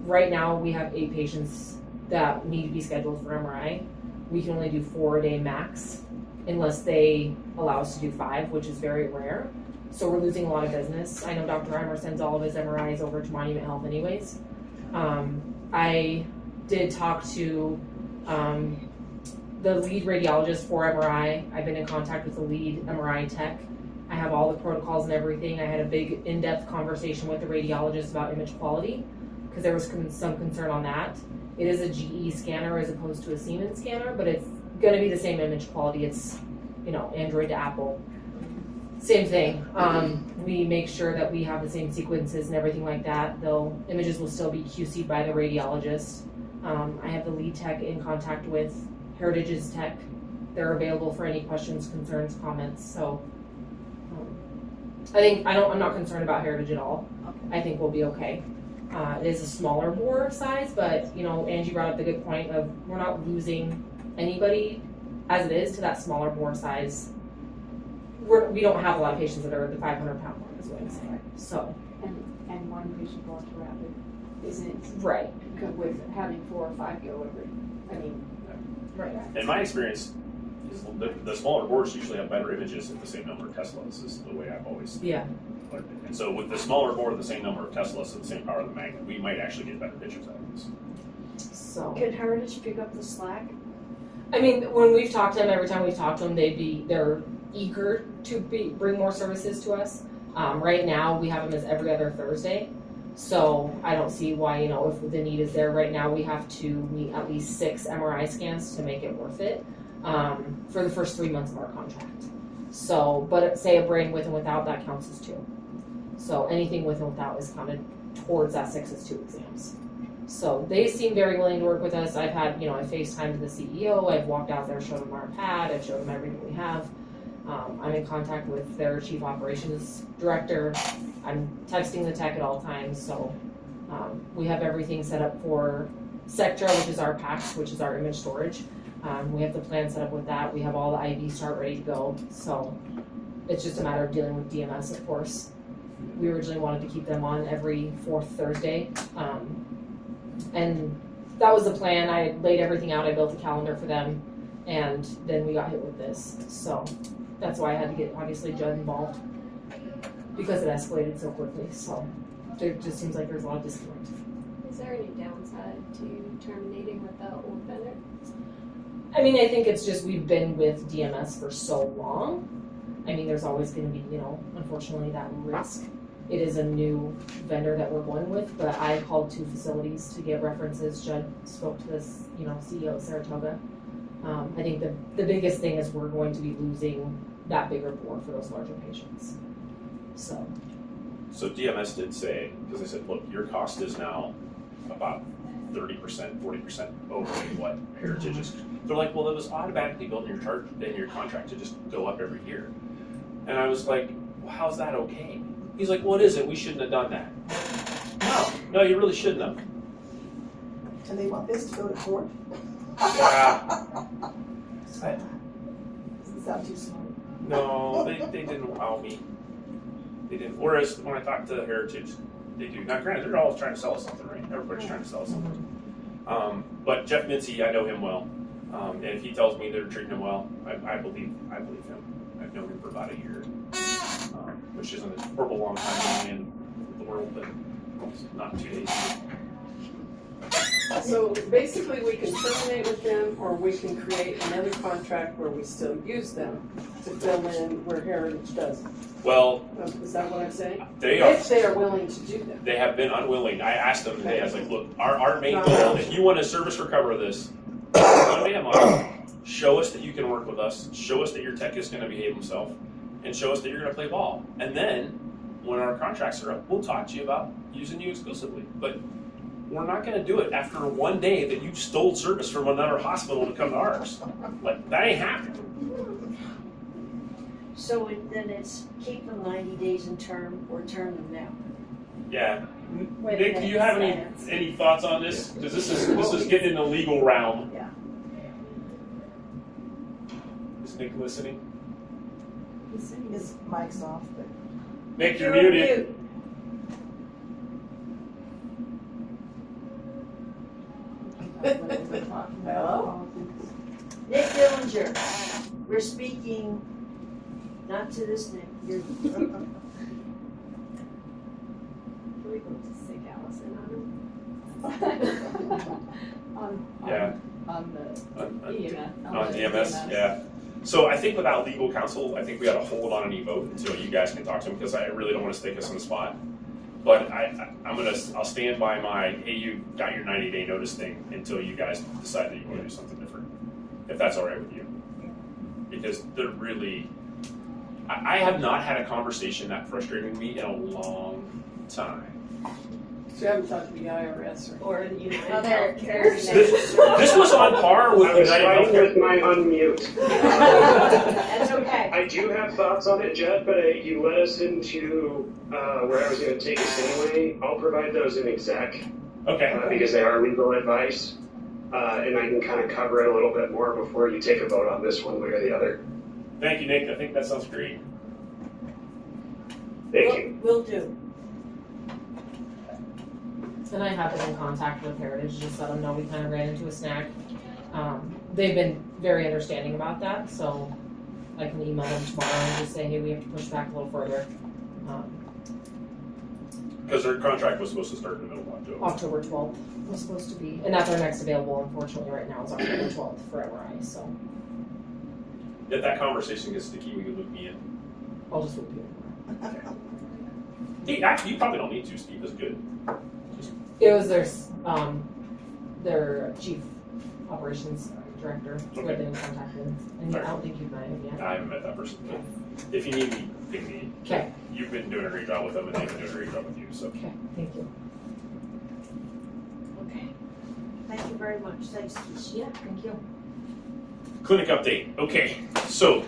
Right now, we have 8 patients that need to be scheduled for MRI. We can only do 4 a day max, unless they allow us to do 5, which is very rare. So we're losing a lot of business. I know Dr. Reimer sends all of his MRIs over to Monument Health anyways. I did talk to the lead radiologist for MRI. I've been in contact with the lead MRI tech. I have all the protocols and everything. I had a big in-depth conversation with the radiologist about image quality, because there was some concern on that. It is a GE scanner as opposed to a Siemens scanner, but it's gonna be the same image quality. It's, Android to Apple. Same thing. We make sure that we have the same sequences and everything like that, though images will still be QC'd by the radiologist. I have the lead tech in contact with Heritage's tech. They're available for any questions, concerns, comments. So I'm not concerned about Heritage at all. I think we'll be okay. It is a smaller bore size, but Angie brought up the good point of we're not losing anybody as it is to that smaller bore size. We don't have a lot of patients that are at the 500-pound mark, is what I'm saying. Right. So and one patient brought to rapid isn't right with having 4 or 5 go every. Right. In my experience, the smaller bores usually have better images at the same number of Teslas. Is the way I've always learned it. And so with the smaller bore, the same number of Teslas at the same power of the magnet, we might actually get better pictures out of this. So could Heritage pick up the slack? I mean, when we've talked to them, every time we've talked to them, they're eager to bring more services to us. Right now, we have them as every other Thursday. So I don't see why, if the need is there. Right now, we have to meet at least 6 MRI scans to make it worth it for the first 3 months of our contract. So, but say a brain with and without, that counts as 2. So anything with and without is counted towards that 6 as 2 exams. So they seem very willing to work with us. I've had, I FaceTimed the CEO. I've walked out there, showed them our pad. I've showed them everything we have. I'm in contact with their chief operations director. I'm texting the tech at all times. So we have everything set up for Sectra, which is our PACS, which is our image storage. We have the plan set up with that. We have all the IV start ready to go. So it's just a matter of dealing with DMS, of course. We originally wanted to keep them on every 4th Thursday. And that was the plan. I laid everything out. I built a calendar for them. And then we got hit with this. So that's why I had to get, obviously, Judd involved, because it escalated so quickly. So there just seems like there's a lot of disconnect. Is there any downside to terminating with the old vendor? I mean, I think it's just we've been with DMS for so long. I mean, there's always going to be, unfortunately, that risk. It is a new vendor that we're going with, but I called 2 facilities to get references. Judd spoke to this, CEO of Saratoga. I think the biggest thing is we're going to be losing that bigger bore for those larger patients. So DMS did say, because they said, look, your cost is now about 30%, 40% over what Heritage is. They're like, well, it was automatically built in your contract to just go up every year. And I was like, well, how's that okay? He's like, well, it isn't. We shouldn't have done that. No, you really shouldn't have. And they want this to go to court? Yeah. Doesn't sound too smart. No, they didn't allow me. They didn't. Whereas when I talked to Heritage, they do. Now, granted, they're always trying to sell us something, right? Everybody's trying to sell us something. But Jeff Mincy, I know him well. And if he tells me they're treating him well, I believe him. I've known him for about a year, which isn't a horrible long time in the world, but it's not 2 days. So basically, we can terminate with them, or we can create another contract where we still use them to fill in where Heritage doesn't. Well, is that what I'm saying? If they are willing to do that. They have been unwilling. I asked them today, I was like, look, our main goal, if you want to service recover this, one day a month, show us that you can work with us, show us that your tech is going to behave himself, and show us that you're going to play ball. And then, when our contracts are up, we'll talk to you about using you exclusively. But we're not going to do it after one day that you stole service from another hospital to come to ours. Like, that ain't happening. So then it's keep them 90 days in term or turn them down. Yeah. Wait a Nick, do minute, you have any thoughts on this? Because this is getting in the legal realm. Yeah. Is Nick listening? His mic's off, but. Nick, you're muted. Hello? Nick Dillinger, we're speaking not to this Nick. You're Can we go to sick Allison on DMS, yeah. So I think without legal counsel, I think we ought to hold on any vote until you guys can talk to him, because I really don't want to stick us on the spot. But I'll stand by my, hey, you got your 90-day notice thing until you guys decide that you want to do something different, if that's all right with you. Because they're really, I have not had a conversation that frustrated me in a long time. So you haven't talked to the IRS or the United Healthcare. This was on par with I was United fighting Healthcare. with my unmute. That's okay. I do have thoughts on it, Jed, but you led us into where I was going to take us anyway. I'll provide those in exec. Okay. Because they are legal advice. And I can kind of cover it a little bit more before you take a vote on this one way or the other. Thank you, Nick. I think that sounds great. Thank you. Will do. And I have been in contact with Heritage, just let them know we kind of ran into a snag. They've been very understanding about that, so I can email them tomorrow and just say, hey, we have to push back a little further. Because their contract was supposed to start in the middle of October. October 12th was supposed to be, and that's our next available, unfortunately, right now is October 12th for MRI, so. If that conversation gets sticky, we can loop me in. I'll just loop you in. Hey, actually, you probably don't need to. Steve is good. It was their chief operations director who I've been in contact with, and I don't think you've met him yet. I haven't met that person. If you need me, ping me. Okay. You've been doing a great job with them, and they've been doing a great job with you. So. Okay, thank you. Okay. Thank you very much. Thanks, Keisha. Yeah, thank you. Clinic update. Okay, so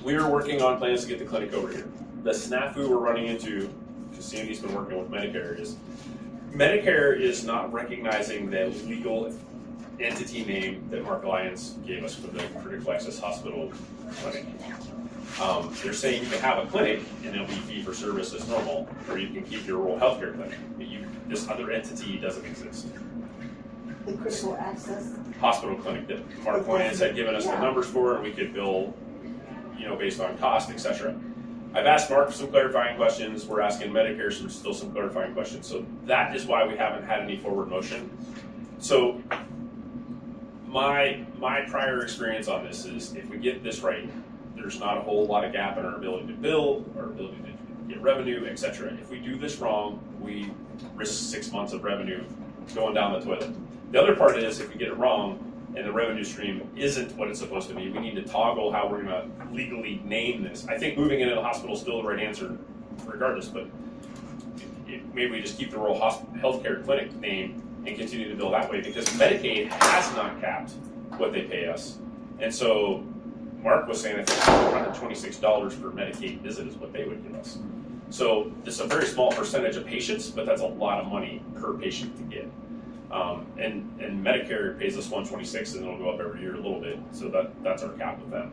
we are working on plans to get the clinic over here. The snafu we're running into, because Sandy's been working with Medicare, is not recognizing the legal entity name that Mark Lyons gave us for the critical access hospital clinic. They're saying you can have a clinic and it'll be fee for service as normal, or you can keep your rural healthcare clinic. But this other entity doesn't exist. The critical access Hospital clinic that Mark Lyons had given us the numbers for, and we could bill, based on cost, etc. I've asked Mark some clarifying questions. We're asking Medicare some clarifying questions. So that is why we haven't had any forward motion. So my prior experience on this is if we get this right, there's not a whole lot of gap in our ability to bill, our ability to get revenue, etc. If we do this wrong, we risk 6 months of revenue going down the toilet. The other part is if we get it wrong and the revenue stream isn't what it's supposed to be, we need to toggle how we're going to legally name this. I think moving into the hospital is still the right answer regardless, but maybe we just keep the rural healthcare clinic name and continue to bill that way, because Medicaid has not capped what they pay us. And so Mark was saying I think $126 per Medicaid visit is what they would give us. So it's a very small percentage of patients, but that's a lot of money per patient to get. And Medicare pays us $126, and it'll go up every year a little bit. So that's our cap with them.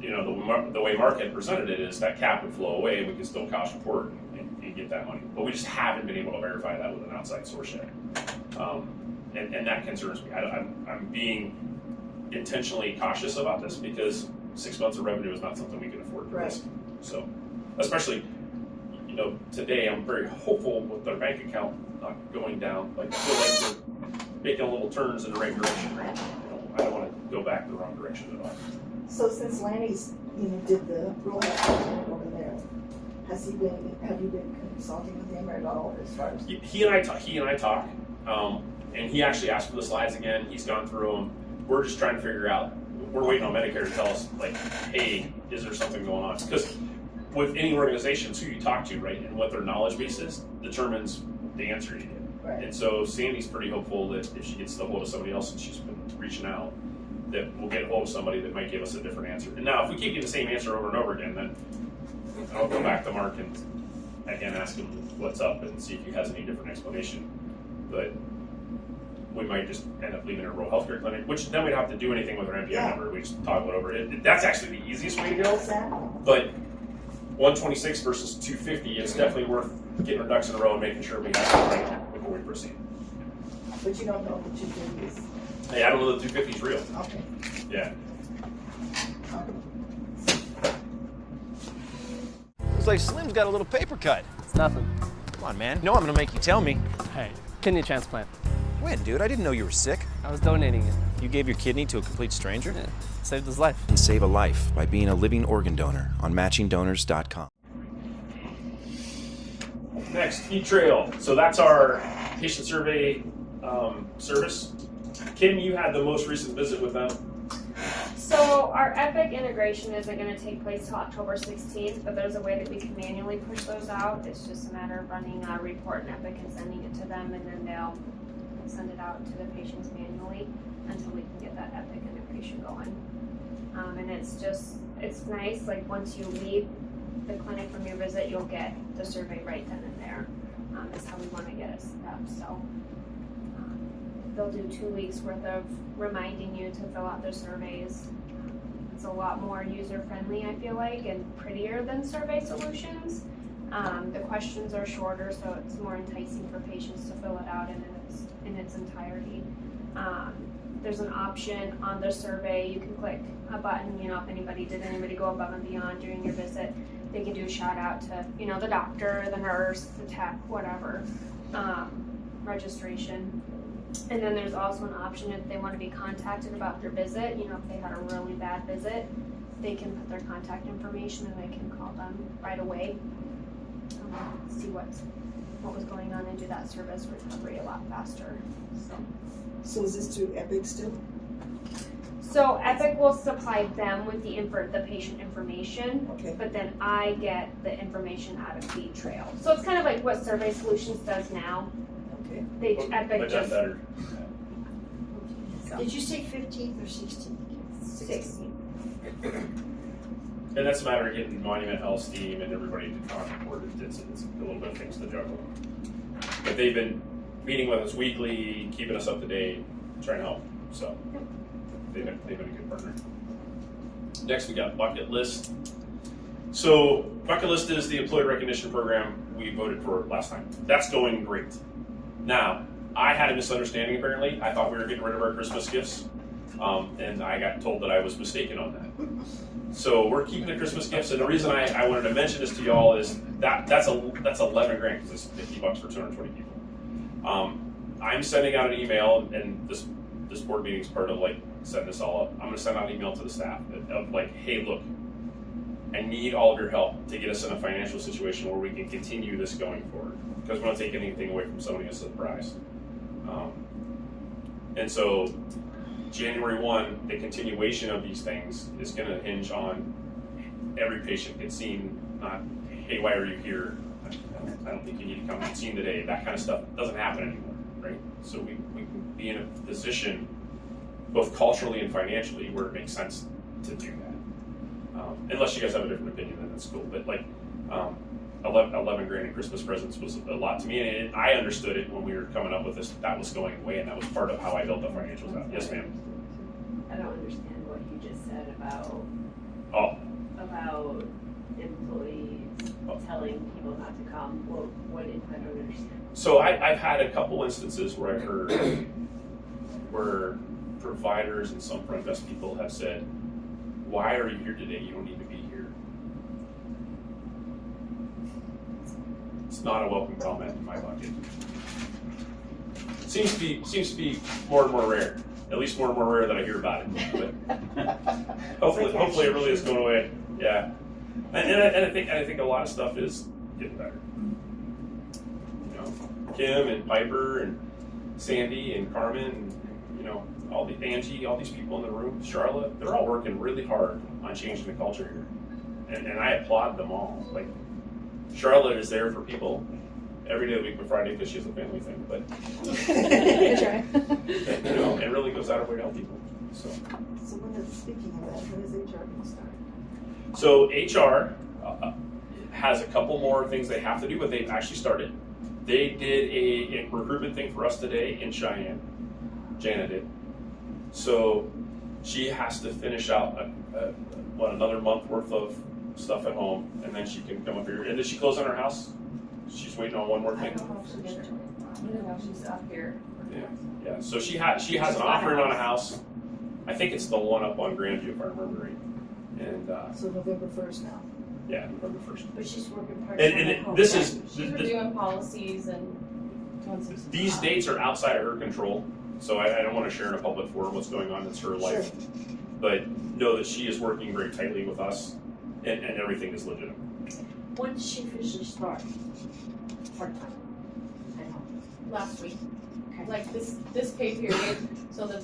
You know, the way Mark had presented it is that cap would flow away, and we can still cost report and get that money. But we just haven't been able to verify that with an outside source yet. And that concerns me. I'm being intentionally cautious about this because 6 months of revenue is not something we can afford to risk. So, especially, you know, today I'm very hopeful with our bank account not going down. Like I feel like we're making little turns in the right direction, right? You know, I don't want to go back the wrong direction at all. So since Lanny's, did the rural health clinic over there, have you been consulting with him at all as far as? He and I talk, and he actually asked for the slides again. He's gone through them. We're just trying to figure out. We're waiting on Medicare to tell us, like, hey, is there something going on? Because with any organizations, who you talk to, right, and what their knowledge base is, determines the answer you get. Right. And so Sandy's pretty hopeful that if she gets the hold of somebody else, and she's been reaching out, that we'll get a hold of somebody that might give us a different answer. And now, if we keep getting the same answer over and over again, then I'll go back to Mark and again ask him what's up and see if he has any different explanation. But we might just end up leaving a rural healthcare clinic, which then we'd have to do anything with our NPI number. We just toggle it over. That's actually the easiest way to go. But 126 versus 250, it's definitely worth getting our ducks in a row and making sure we have it right before we proceed. But you don't know what 250 is. Hey, I don't know that 250 is real. Okay. Yeah. Looks like Slim's got a little paper cut. It's nothing. Come on, man. No, I'm gonna make you tell me. Hey, kidney transplant. When, dude? I didn't know you were sick. I was donating it. You gave your kidney to a complete stranger? Yeah, saved his life. And save a life by being a living organ donor on matchingdonors.com. Next, E-Trail. So that's our patient survey service. Kim, you had the most recent visit with them. So our Epic integration isn't going to take place till October 16th, but there's a way that we can manually push those out. It's just a matter of running a report in Epic and sending it to them, and then they'll send it out to the patients manually until we can get that Epic integration going. And it's nice, like once you leave the clinic from your visit, you'll get the survey right then and there. Is how we want to get it set up. So they'll do 2 weeks worth of reminding you to fill out their surveys. It's a lot more user-friendly, I feel like, and prettier than survey solutions. The questions are shorter, so it's more enticing for patients to fill it out in its entirety. There's an option on the survey. You can click a button, if did anybody go above and beyond during your visit. They can do a shout out to, the doctor, the nurse, the tech, whatever, registration. And then there's also an option if they want to be contacted about their visit, if they had a really bad visit, they can put their contact information and they can call them right away, see what was going on and do that service recovery a lot faster. So is this through Epic still? So Epic will supply them with the patient information, but then I get the information out of E-Trail. So it's kind of like what Survey Solutions does now. Epic just better. Did you say 15th or 16th? 16th. And that's a matter of getting Monument Health, Steam, and everybody to talk board. It's a little bit of things to juggle. But they've been meeting with us weekly, keeping us up to date, trying to help. So they've been a good partner. Next, we got Bucket List. So Bucket List is the employee recognition program we voted for last time. That's going great. Now, I had a misunderstanding apparently. I thought we were getting rid of our Christmas gifts, and I got told that I was mistaken on that. So we're keeping the Christmas gifts, and the reason I wanted to mention this to y'all is that's 11 grand because it's $50 for 220 people. I'm sending out an email, and this this board meeting is part of like setting this all up. I'm gonna send out an email to the staff of like, hey, look, I need all of your help to get us in a financial situation where we can continue this going forward. Because we don't take anything away from somebody as a surprise. And so January 1, the continuation of these things is gonna hinge on every patient gets seen, not, hey, why are you here? I don't think you need to come and seen today. That kind of stuff doesn't happen anymore, right? So we can be in a position, both culturally and financially, where it makes sense to do that. Unless you guys have a different opinion, then that's cool. But like, 11 grand in Christmas presents was a lot to me, and I understood it when we were coming up with this. That was going away, and that was part of how I built the financials out. Yes, ma'am. I don't understand what you just said about employees telling people not to come. What I don't understand. So I've had a couple instances where I've heard where providers and some front desk people have said, "Why are you here today? You don't need to be here." It's not a welcome comment in my bucket. Seems to be more and more rare. At least more and more rare that I hear about it. But hopefully it really is going away. Yeah. And I think a lot of stuff is getting better. You know, Kim and Piper and Sandy and Carmen and, you know, Angie, all these people in the room, Charlotte, they're all working really hard on changing the culture here. And I applaud them all. Like, Charlotte is there for people every day of the week but Friday because she has a family thing. But you know, it really goes out of way to help people. So when it's speaking of that, when is HR going to start? So HR has a couple more things they have to do, but they've actually started. They did a recruitment thing for us today in Cheyenne. Jana did. So she has to finish out another month worth of stuff at home, and then she can come up here. And did she close on her house? She's waiting on one more thing. She's up here. Yeah. So she has an offering on a house. I think it's the one up on Grandview, if I remember right. And so November 1st now. Yeah, November 1st. But she's working part-time at home. She's reviewing policies and doing some stuff. These dates are outside of her control, so I don't want to share in a public forum what's going on. It's her life. Sure. But know that she is working very tightly with us, and everything is legitimate. When did she officially start? Part-time at home? Last week. Okay. Like this pay period, so the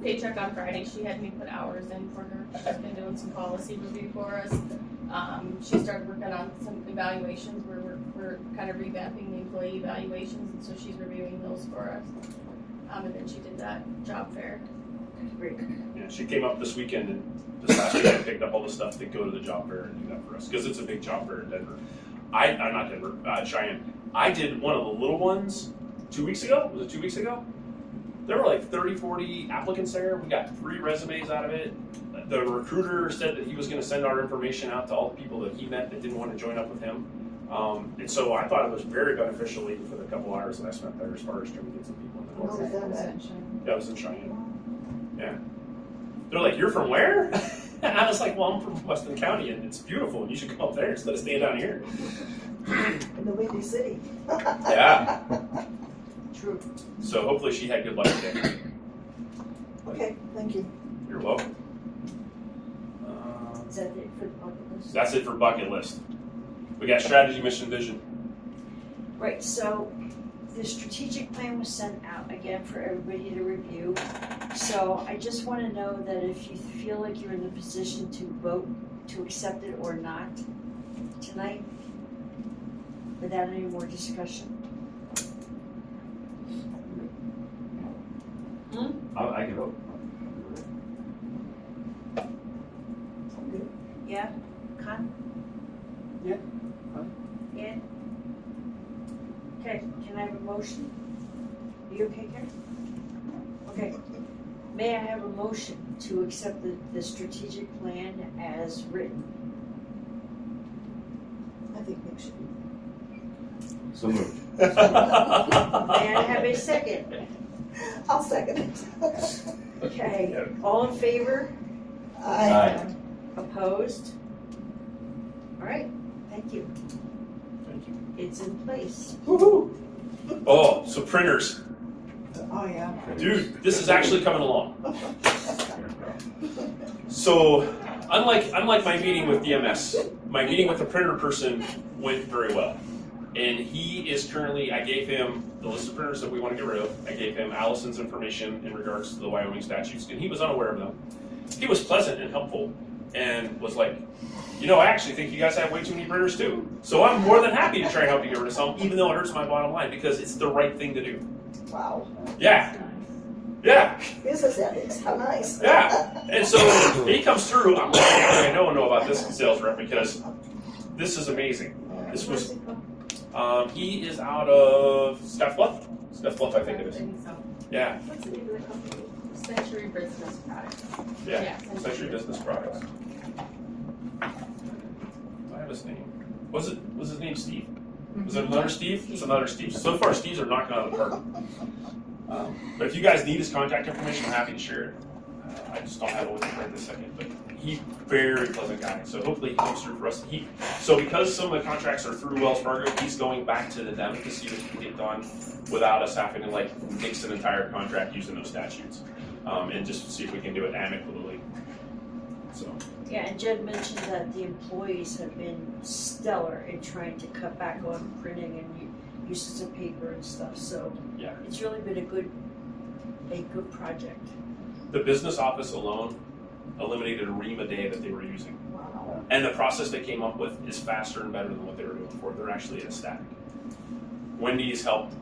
paycheck on Friday, she had me put hours in for her. She's been doing some policy review for us. She started working on some evaluations where we're kind of revamping the employee evaluations, and so she's reviewing those for us. And then she did that job fair. Great. Yeah, she came up this weekend, and this last week I picked up all the stuff to go to the job fair and do that for us, because it's a big job fair in Denver. Not Denver, Cheyenne. I did one of the little ones 2 weeks ago. Was it 2 weeks ago? There were like 30, 40 applicants there. We got 3 resumes out of it. The recruiter said that he was going to send our information out to all the people that he met that didn't want to join up with him. And so I thought it was very beneficial even for the couple hours that I spent there as far as trying to get some people in the door. Yeah, I was in Cheyenne. Yeah. They're like, "You're from where?" And I was like, "Well, I'm from Weston County, and it's beautiful, and you should come up there instead of staying down here." In the Windy City. Yeah. True. So hopefully she had good luck today. Okay, thank you. You're welcome. Is that it for the bucket list? That's it for bucket list. We got strategy, mission, vision. Right, so the strategic plan was sent out again for everybody to review. So I just want to know that if you feel like you're in the position to vote to accept it or not tonight, without any more discussion. I can vote. Yeah? Con? Yeah. Yeah? Okay, can I have a motion? Are you okay, Karen? Okay. May I have a motion to accept the strategic plan as written? I think Nick should be. So moved. May I have a second? I'll second it. Okay, all in favor? Aye. Opposed? All right, thank you. Thank you. It's in place. Woohoo! Oh, so printers. Oh, yeah. Dude, this is actually coming along. So, unlike my meeting with DMS, my meeting with the printer person went very well. And he is currently, I gave him the list of printers that we want to get rid of. I gave him Allison's information in regards to the Wyoming statutes, and he was unaware of them. He was pleasant and helpful and was like, you know, I actually think you guys have way too many printers too. So I'm more than happy to try and help you get rid of some, even though it hurts my bottom line, because it's the right thing to do. Wow. Yeah. Yeah. Business ethics, how nice. Yeah. And so he comes through. I'm like, I know about this sales rep because this is amazing. This was, he is out of Scotts Bluff. Scotts Bluff, I think it is. Yeah. What's the name of the company? Century Business Products. Yeah. Century Business Products. I have his name. Was his name Steve? Was it another Steve? It's another Steve. So far, Steves are knocking out of the park. But if you guys need his contact information, I'm happy to share it. I just don't have it with me right this second. But he's very pleasant guy. So hopefully he comes through for us. So because some of the contracts are through Wells Fargo, he's going back to them to see what he can get done without us having to like mix an entire contract using those statutes, and just see if we can do it amicably. So. Yeah, and Jed mentioned that the employees have been stellar in trying to cut back on printing and uses of paper and stuff. So yeah, it's really been a good project. The business office alone eliminated a ream a day that they were using. Wow. And the process they came up with is faster and better than what they were doing before. They're actually ecstatic. Wendy's helped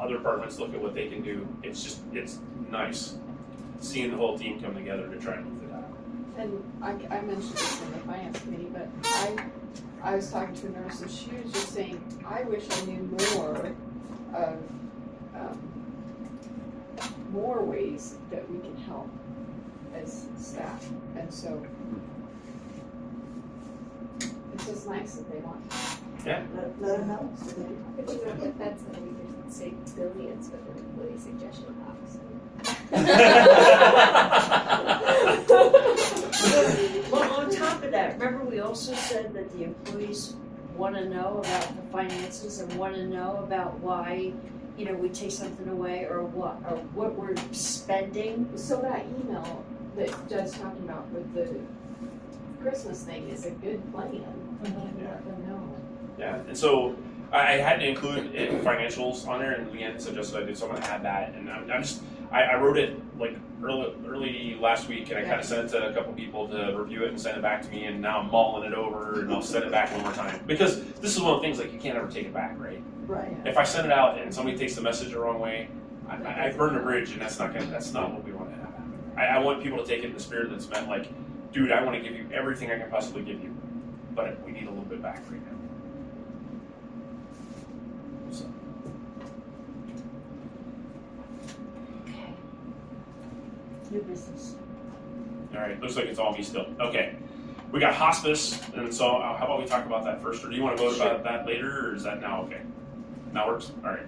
other departments look at what they can do. It's nice seeing the whole team come together to try and move it out. And I mentioned this in the finance committee, but I was talking to a nurse and she was just saying, I wish I knew more of more ways that we can help as staff. And so it's just nice that they want to. Yeah. Let them know. But you know, if that's how we could save billions with an employee suggestion box. Well, on top of that, remember we also said that the employees want to know about the finances and want to know about why, we take something away or what we're spending. So that email that Jed's talking about with the Christmas thing is a good plan. Let them know. Yeah, and so I had to include financials on there, and Leanne suggested I do, so I'm gonna add that. And I wrote it like early last week, and I kind of sent it to a couple people to review it and send it back to me. And now I'm mulling it over, and I'll send it back one more time because this is one of the things, like, you can't ever take it back, right? Right. If I send it out and somebody takes the message the wrong way, I burn a bridge, and that's not what we want to have happen. I want people to take it in the spirit that's meant, like, dude, I want to give you everything I can possibly give you, but we need a little bit back right now. So. Okay. New business. All right, looks like it's all me still. Okay, we got hospice, and so how about we talk about that first, or do you want to vote about that later, or is that now okay? Now works? All right.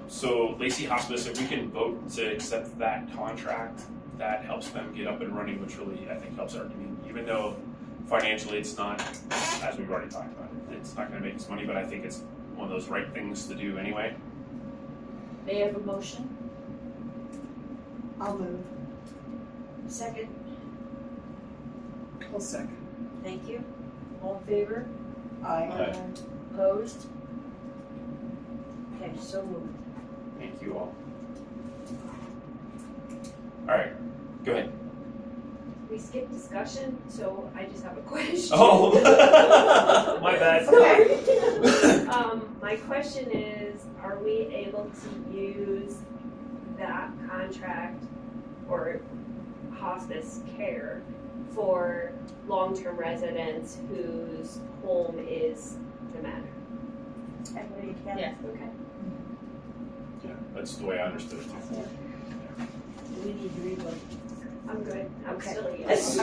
So Lacey Hospice, if we can vote to accept that contract, that helps them get up and running, which really, I think, helps our community. Even though financially it's not, as we've already talked about, it's not going to make us money, but I think it's one of those right things to do anyway. May I have a motion? I'll move. Second? I'll second. Thank you. All in favor? Aye. Opposed? Okay, so moved. Thank you all. All right, go ahead. We skipped discussion, so I just have a question. Oh, my bad. Sorry. My question is, are we able to use that contract or hospice care for long-term residents whose home is the manor? Everybody can? Yes. Okay. Yeah, that's the way I understood it too. We need to revote. I'm good. I'm Okay. still a yes.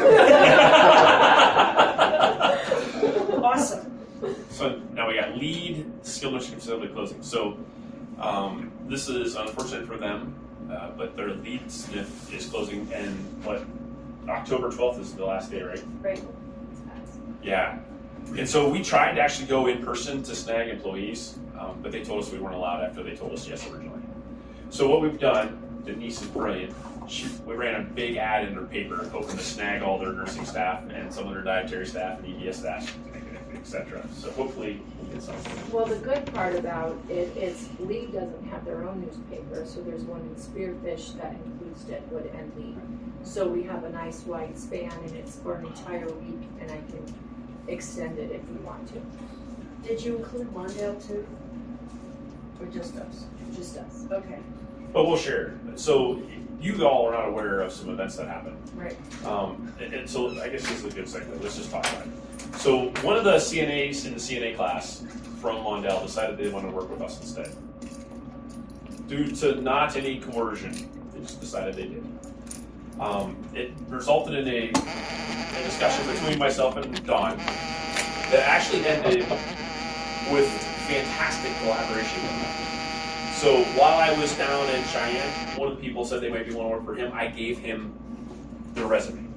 Awesome. So now we got lead skilled nursing facility closing. So this is unfortunate for them, but their lead SNF is closing, and October 12th is the last day, right? Right. Yeah. And so we tried to actually go in person to snag employees, but they told us we weren't allowed after they told us yes originally. So what we've done, Denise is brilliant. We ran a big ad in their paper, hoping to snag all their nursing staff and some of their dietary staff and EDS staff, etc. So hopefully we'll get something. Well, the good part about it is Lee doesn't have their own newspaper, so there's one in Spearfish that includes Deadwood and Lee. So we have a nice wide span, and it's for an entire week, and I can extend it if we want to. Did you include Mondale too? Or just us? Just us. Okay. But we'll share. So you all are not aware of some events that happen. Right. And so I guess this is a good segue. Let's just talk about it. So one of the CNAs in the CNA class from Mondale decided they wanted to work with us instead. Due to not any coercion, they just decided they did. It resulted in a discussion between myself and Dawn that actually ended with fantastic collaboration with them. So while I was down in Cheyenne, one of the people said they might be want to work for him. I gave him their resume.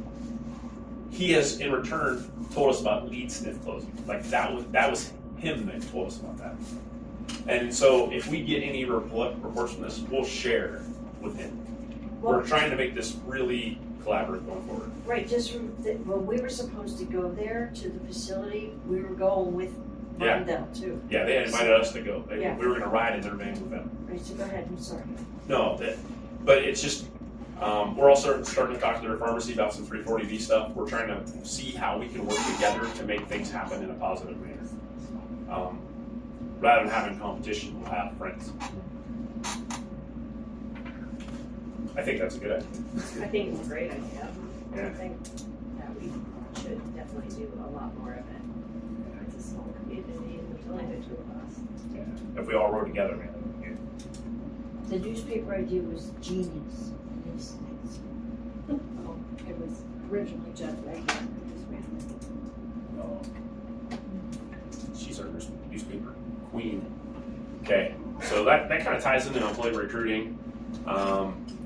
He has, in return, told us about lead sniff closing. Like that was him that told us about that. And so if we get any reports from this, we'll share with him. We're trying to make this really collaborative going forward. Right, just when we were supposed to go there to the facility, we were going with Mondale too. Yeah, they had invited us to go. Yeah. We were going to ride in their van with them. Right, so go ahead, I'm sorry. No, but it's just, we're also starting to talk to their pharmacy about some 340B stuff. We're trying to see how we can work together to make things happen in a positive manner. Rather than having competition, we'll have friends. I think that's a good idea. I think it's a great idea. Yeah. I think that we should definitely do a lot more of it. It's a small community and there's only the two of us. Yeah. If we all rode together, man. Yeah. The newspaper idea was genius. Oh, it was originally Jeff Legger who just ran it. No. She's our newspaper queen. Okay, so that kind of ties into employee recruiting.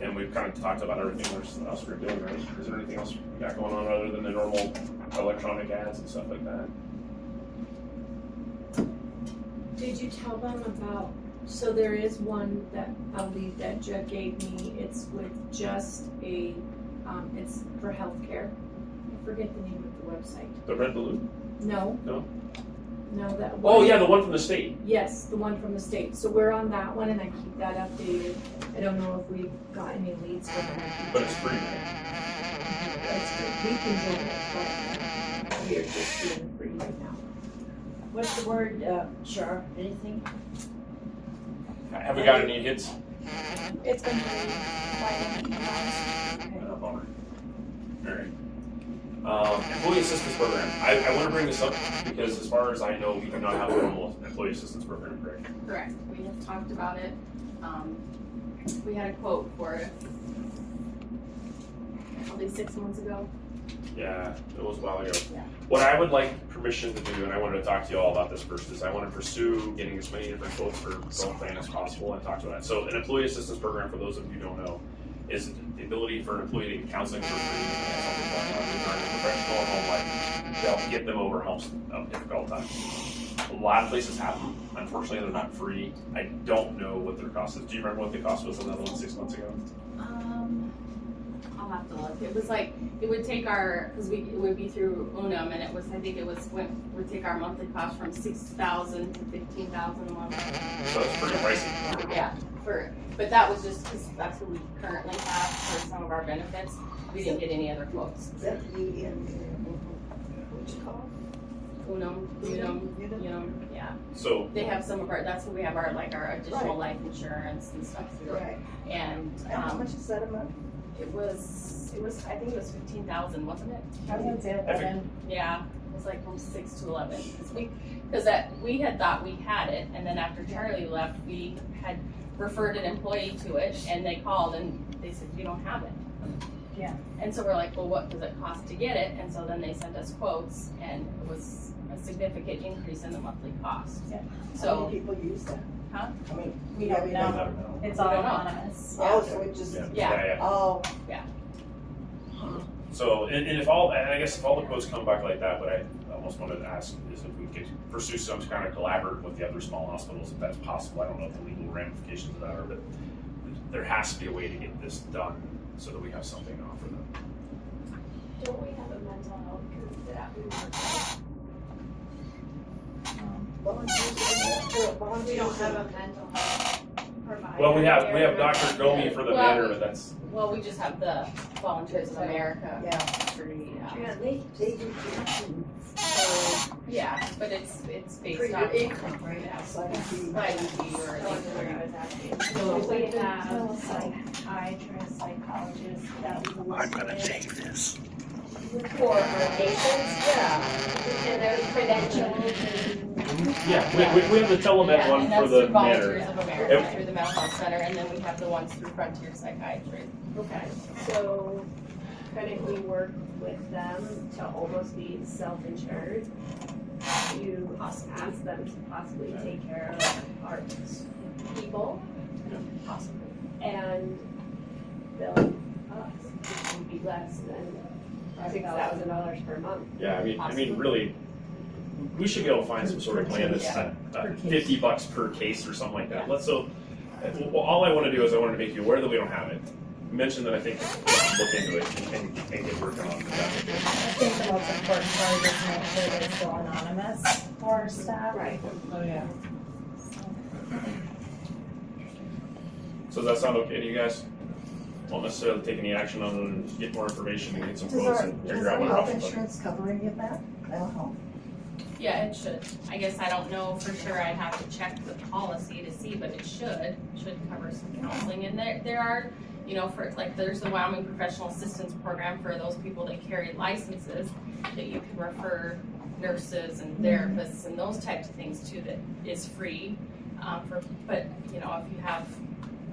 And we've kind of talked about everything else we're doing, right? Is there anything else we got going on other than the normal electronic ads and stuff like that? Did you tell them about, so there is one that I'll leave that Jeff gave me, it's with just a, it's for healthcare. I forget the name of the website. The red balloon? No. No? No, that one. Oh yeah, the one from the state. Yes, the one from the state. So we're on that one and I keep that updated. I don't know if we've got any leads for them. But it's free. It's free. We can do it, but we're just doing it free right now. What's the word, Char, anything? Have we got any hits? It's been pretty Bummer. Alright. Employee assistance program. I want to bring this up because as far as I know, we do not have a normal employee assistance program, correct? Correct, we have talked about it. We had a quote for it probably 6 months ago. Yeah, it was a while ago. Yeah. What I would like permission to do, and I wanted to talk to you all about this first, is I want to pursue getting as many different quotes for Go Plan as possible and talk to that. So an employee assistance program, for those of you who don't know, is the ability for an employee to get counseling for free and something going on regarding professional and home life to help get them over humps of difficult times. A lot of places have them. Unfortunately, they're not free. I don't know what their cost is. Do you remember what the cost was on that one 6 months ago? I'll have to look. It was like, it would take our, because it would be through Unum, and it was, I think it was, would take our monthly cost from $6,000 to $15,000 a month. So it's pretty pricey. Yeah, but that was just because that's what we currently have for some of our benefits. We didn't get any other quotes. Is that the what you call Unum, yeah. So they have some of our, that's what we have our, like our additional life insurance and stuff through. Right. And, how much is that a month? It was, I think it was 15,000, wasn't it? I was gonna say 11. Yeah, it was like from 6 to 11, because we had thought we had it, and then after Charlie left, we had referred an employee to it, and they called and they said, you don't have it. Yeah. And so we're like, well, what does it cost to get it? And so then they sent us quotes, and it was a significant increase in the monthly cost. Yeah. So. How many people use that? Huh? I mean, We don't know. It's all anonymous. Oh, so it just. Yeah. Oh. Yeah. So, and if all, and I guess if all the quotes come back like that, what I almost wanted to ask is if we could pursue some kind of collaborative with the other small hospitals, if that's possible. I don't know what the legal ramifications of that are, but there has to be a way to get this done so that we have something to offer them. Don't we have a mental health group that we work with? We don't have a mental health provider. Well, we have Dr. Gomi for the Manor, but that's. Well, we just have the Volunteers of America. Yeah. Yeah, they do too. yeah, but it's based Pretty on good income, right? IDP or So we have psychiatrists, psychologists that we work I'm gonna with. take this. For our patients, yeah, and their credentials. Yeah, we have the telemed one and for that's the through Volunteers Manor. of America through the Mental Health Center, and then we have the ones through Frontier Psychiatry. Okay, so couldn't we work with them to almost be self-insured? You ask them to possibly take care of our people, possibly, and bill us, which would be less than $6,000 per month. Yeah, I mean, really, we should be able to find some sort of plan that's $50 per case or something like that. All I want to do is I want to make you aware that we don't have it. Mention that I think we should look into it and get working on that. I think the most important part is make sure they're still anonymous for our staff. Right. Oh, yeah. So does that sound okay to you guys? Won't necessarily take any action on it, and just get more information and get some quotes and figure out what Does our our health options are. insurance cover any of that? That'll help. Yeah, it should. I guess I don't know for sure. I'd have to check the policy to see, but it should cover some counseling. And there are, you know, for like there's the Wyoming Professional Assistance Program for those people that carry licenses that you can refer nurses and therapists and those types of things too. That is free. But you know, if you have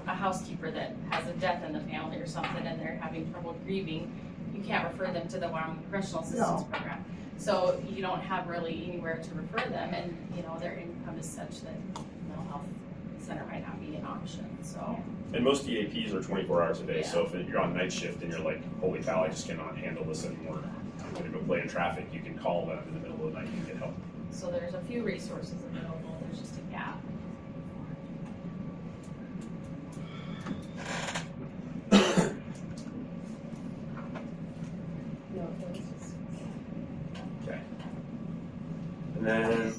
a housekeeper that has a death in the family or something and they're having trouble grieving, you can't refer them to the Wyoming Professional Assistance Program. So you don't have really anywhere to refer them, and you know their income is such that mental health center might not be an option. So. And most EAPs are 24 hours a day. So if you're on night shift and you're like, holy cow, I just cannot handle this anymore. I'm going to go play in traffic. You can call them in the middle of the night and get help. So there's a few resources available. There's just a gap. Okay. And then.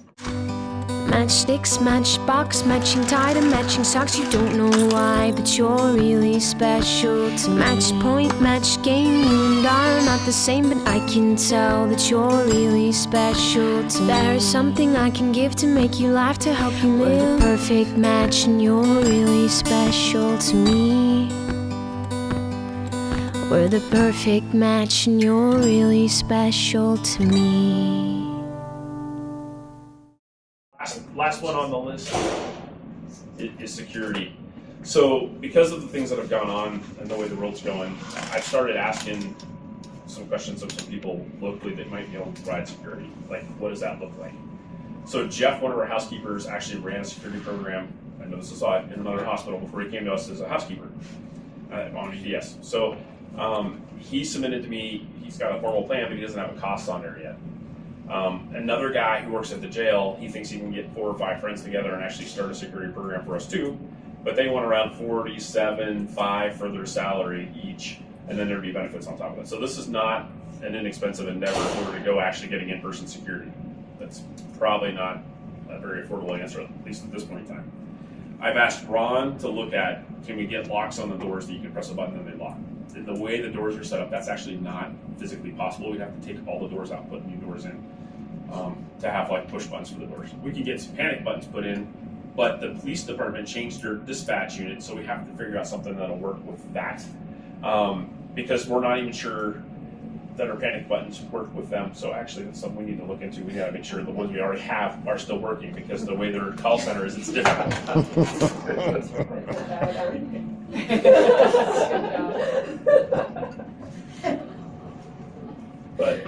Matchsticks, matchbox, matching tie to matching socks. You don't know why, but you're really special to match point, match game. You and I are not the same, but I can tell that you're really special to me. There is something I can give to make you laugh, to help you live. We're the perfect match, and you're really special to me. We're the perfect match, and you're really special to me. Last one on the list is security. So because of the things that have gone on and the way the world's going, I've started asking some questions of some people locally that might be able to provide security. Like, what does that look like? So Jeff, one of our housekeepers, actually ran a security program. I know this is in another hospital before he came to us as a housekeeper on EDS. So he submitted to me, he's got a formal plan, but he doesn't have a cost on there yet. Another guy who works at the jail, he thinks he can get 4 or 5 friends together and actually start a security program for us too, but they want around $47,500 for their salary each, and then there'd be benefits on top of it. So this is not an inexpensive endeavor if we were to go actually getting in-person security. That's probably not a very affordable answer, at least at this point in time. I've asked Ron to look at, can we get locks on the doors that you can press a button and they lock? The way the doors are set up, that's actually not physically possible. We'd have to take all the doors out, put new doors in, to have like push buttons for the doors. We can get some panic buttons put in, but the police department changed their dispatch unit, so we have to figure out something that'll work with that. Because we're not even sure that our panic buttons work with them. So actually that's something we need to look into. We gotta make sure the ones we already have are still working, because the way their call center is, it's different. But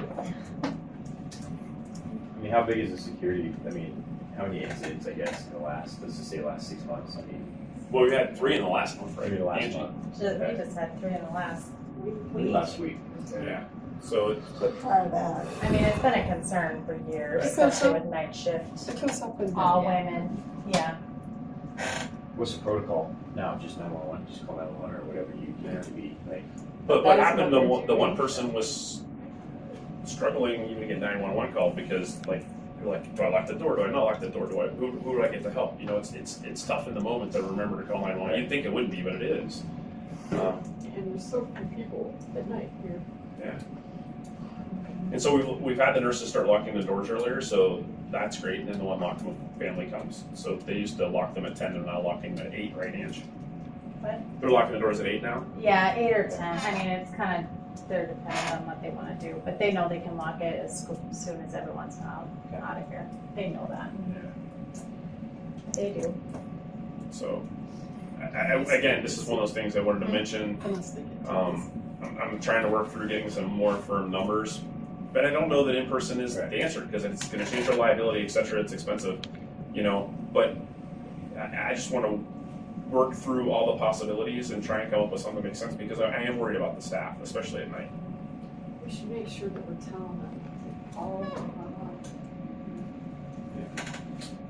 I mean, how big is the security? I mean, how many incidents, I guess, in the last, let's just say last 6 months? I mean, well, we've had 3 in the last month, right? Maybe the last Angie. month. We just had 3 in the last week. Last week. Yeah. So it's part of that. I mean, it's been a concern for years, Right. especially with night shift. It goes up and All down. women, yeah. What's the protocol now? Just 911, just call 911 or whatever you need to be like. But what happened? The one person was struggling even to get 911 called because like you're like, do I lock the door? Do I not lock the door? Who do I get to help? You know, it's tough in the moment to remember to call 911. You'd think it wouldn't be, but it is. And there's so few people at night here. Yeah. And so we've had the nurses start locking the doors earlier, so that's great. And then the one locked when family comes. So they used to lock them at 10, they're now locking them at 8, right, Ange? What? They're locking the doors at 8 now? Yeah, 8 or 10. I mean, it's kind of, they're dependent on what they want to do, but they know they can lock it as soon as everyone's out of here. They know that. Yeah. They do. So, again, this is one of those things I wanted to mention. I'm trying to work through getting some more firm numbers, but I don't know that in-person is the answer because it's going to change our liability, et cetera. It's expensive, you know, but I just want to work through all the possibilities and try and come up with something that makes sense because I am worried about the staff, especially at night. We should make sure that we're telling them all of them.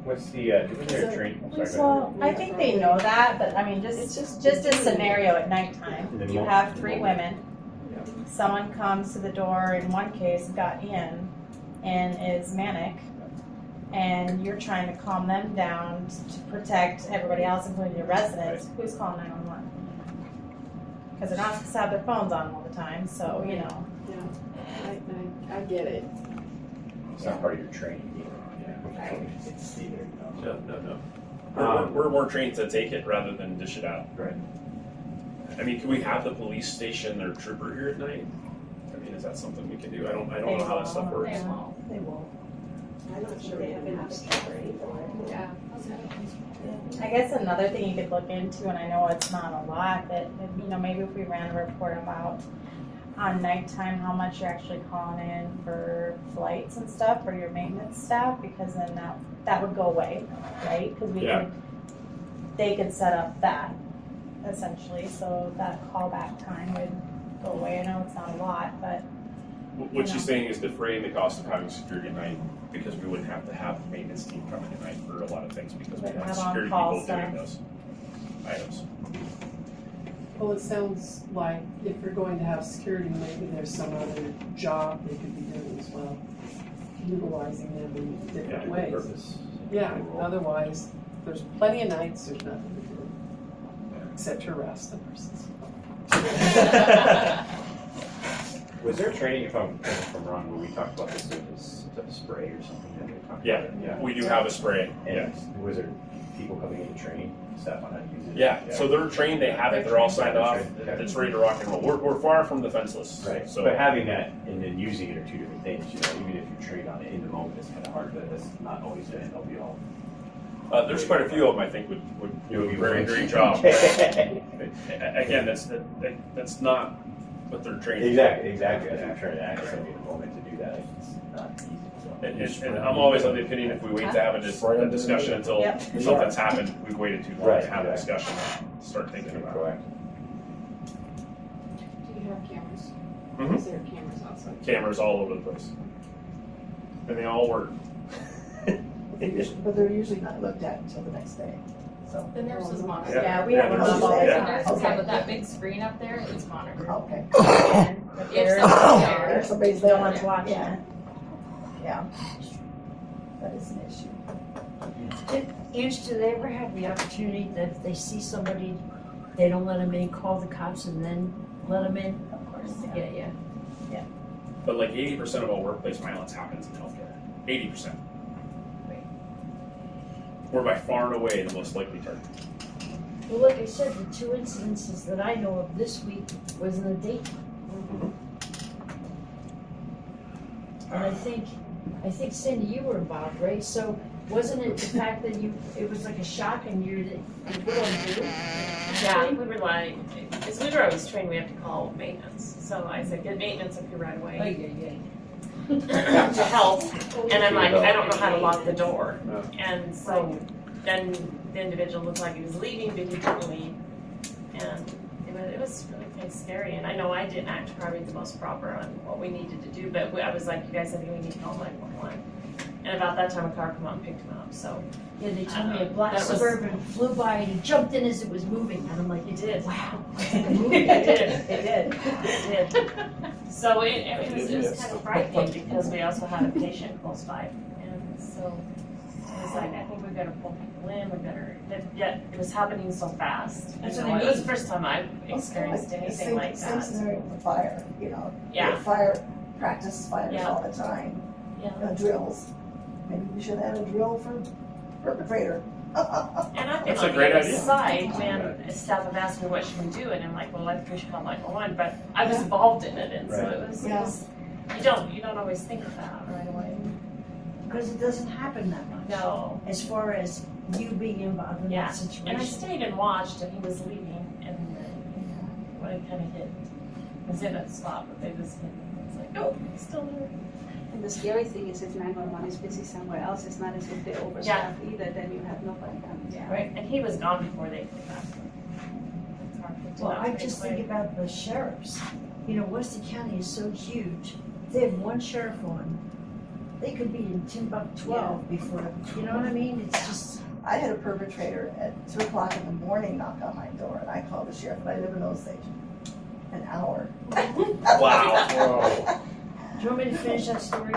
What's the different training? Well, I think they know that, but I mean, just a scenario at nighttime. You have 3 women. Someone comes to the door, in one case, got in and is manic, and you're trying to calm them down to protect everybody else, including your residents. Who's calling 911? Because they're not supposed to have their phones on all the time, so, you know. Yeah, I get it. It's not part of your training either. It's either. No. We're more trained to take it rather than dish it out. Right. I mean, can we have the police station their trooper here at night? I mean, is that something we can do? I don't know how that stuff works. They won't. I'm not sure they have any. Yeah. I guess another thing you could look into, and I know it's not a lot, but you know, maybe if we ran a report about on nighttime how much you're actually calling in for flights and stuff for your maintenance staff, because then that would go away, right? Because they could set up that essentially, so that callback time would go away. I know it's not a lot, but what she's saying is defraying the cost of having security at night because we wouldn't have to have the maintenance team coming at night for a lot of things because we have security people doing those items. Well, it sounds like if you're going to have security, maybe there's some other job they could be doing as well, utilizing them in different ways. Purpose. Yeah, otherwise, there's plenty of nights, there's nothing to do, except harass the nurses. Was there training, if I'm wrong, where we talked about this, it was a spray or something that we talked Yeah, about? Yeah, we do have a spray. And was there people coming in to train staff on how to use it? Yeah, so they're trained, they have it, they're all signed off, it's ready to rock and roll. We're far from defenseless. Right, So, but having that and then using it are two different things, you know, even if you're trained on it in the moment, it's kind of hard, but that's not always the end all be all. there's quite a few of them I think would do a very great job. Again, that's not what they're trained for. Exactly, as I'm trying to access in the moment to do that, it's not easy. And I'm always of the opinion if we wait to have a discussion until something's happened, we've waited too long to have a discussion and start thinking about it. Do you have cameras? Mhm. Is there cameras outside? Cameras all over the place. And they all work. But they're usually not looked at until the next day, so. The nurses monitor. Yeah, we have them up all the The time. nurses have that big screen up there, it's monitored. Okay. If If there's somebody's no there. one's watching Yeah. it. Yeah, that is an issue. Ange, do they ever have the opportunity that if they see somebody, they don't let them in, call the cops and then let them in? Of course, Yeah. But like 80% of all workplace violence happens in healthcare. 80%. We're by far and away the most likely target. Well, like I said, the 2 incidences that I know of this week was in the daytime. And I think Cindy, you were involved, right? So wasn't it the fact that it was like a shock and you what do I do? Yeah, we were like, because we were always trained we have to call maintenance. So I said, get maintenance up here right away. To help. And I'm like, I don't know how to lock the door. And so then the individual looked like he was leaving, but he didn't leave. And it was really kind of scary. And I know I didn't act probably the most proper on what we needed to do, but I was like, you guys said we need to call 911. And about that time, a car came out and picked him up, so. Yeah, they told me a black That was- Suburban flew by and he jumped in as it was moving, and I'm like, He did. wow. It did. So it was kind of frightening because we also had a patient close by. And so it was like, I think we better pull people in, yet it was happening so fast. That's You what know, I It was mean. the first time I've experienced The anything same- like Same that. scenario with the fire, you know. Yeah. Fire, practice fires Yeah. all the time, Yeah. drills. Maybe we should have a drill for perpetrator. And I've been That's a on great the other idea. side when staff have asked me what should we do, and I'm like, well, I think we should call 911, but I was involved in it, and so Right. it was, Yeah. you don't always think of that right away. Because it doesn't happen that much. No. As far as you being involved in Yeah, that situation. and I stayed and watched, and he was leaving, and when it kind of hit, I was in that spot, but they just hit me. It's like, oh, he's still there. And the scary thing is if 911 is busy somewhere else, it's not as if they're overstaffed either, then you have nobody coming. Yeah. Right, and he was gone before they came back. Car picked him Well, up I right just away. think about the sheriffs. You know, Weston County is so huge. If they have one sheriff on, they could be in Timbuktu 12 before, you know what I mean? It's just. I had a perpetrator at 2:00 in the morning knock on my door, and I called the sheriff, but I live in Osage. An hour. Wow. Do you want me to finish that story?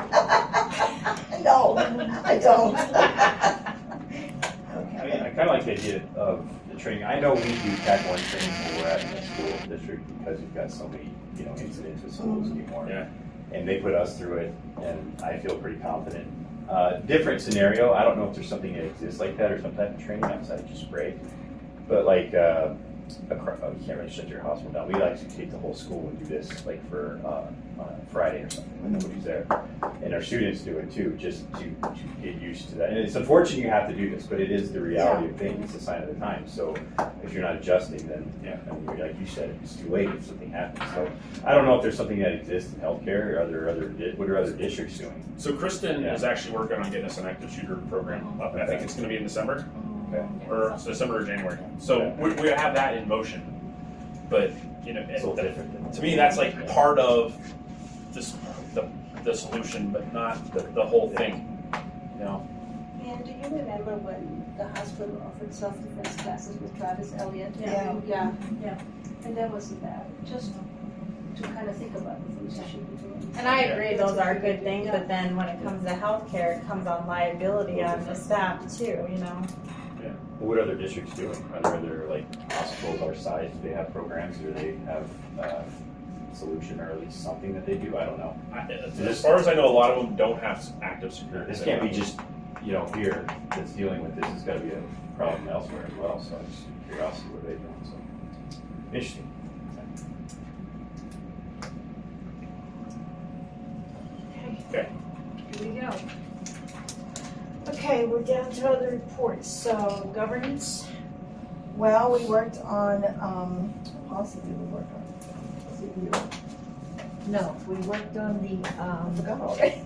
No, I don't. I mean, I kind of like the idea of the training. I know we do Tech 1 training when we're at the school district because we've got so many, incidents with schools anymore. Yeah. And they put us through it, and I feel pretty confident. Different scenario, I don't know if there's something that exists like that or some type of training outside of just spray. But like, you can't really shut your hospital down. We like to take the whole school and do this like for on a Friday or something when nobody's there. And our students do it too, just to get used to that. And it's unfortunate you have to do this, but it is the reality of things. It's a sign of the times. So if you're not adjusting, then I mean, like you said, it's too late if something happens. So I don't know if there's something that exists in healthcare or what are other districts doing? So Kristen is actually working on getting us an active shooter program up, and I think it's gonna be in December. Okay. Or December or January. So we have that in motion. But, to me, that's like part of this, the solution, but not the whole thing, And do you remember when the hospital offered self-defense classes with Travis Elliott? Yeah. Yeah. And that wasn't bad, just to kind of think about the things you should be doing. And I agree, those are good things, but then when it comes to healthcare, it comes on liability on the staff too, Yeah. What other districts doing? Are there other like hospitals our size? Do they have programs or do they have solution or at least something that they do? I don't know. As far as I know, a lot of them don't have active security. This can't be just here that's dealing with this. It's got to be a problem elsewhere as well. So I'm just curiosity what they're doing. So interesting. Okay. Here we go. Okay, we're down to other reports. So governance. Well, we worked on, possibly we worked on CPU. No, we worked on the. I forgot already.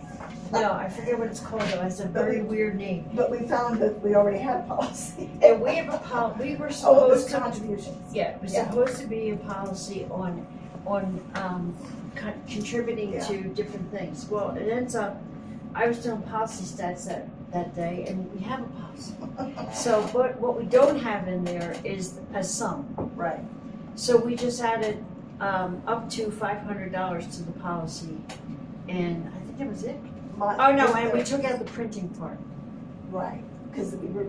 No, I forget what it's called though. It's a very weird name. But we found that we already had a policy. And we have a we were Oh, it was supposed to. contributions. Yeah, it was Yeah. supposed to be a policy on contributing Yeah. to different things. Well, it ends up, I was doing policy stats that day, and we have a policy. So, but what we don't have in there is a sum. Right. So we just added up to $500 to the policy, and I think that was it. Oh, no, and we took out the printing part. Right, because we were,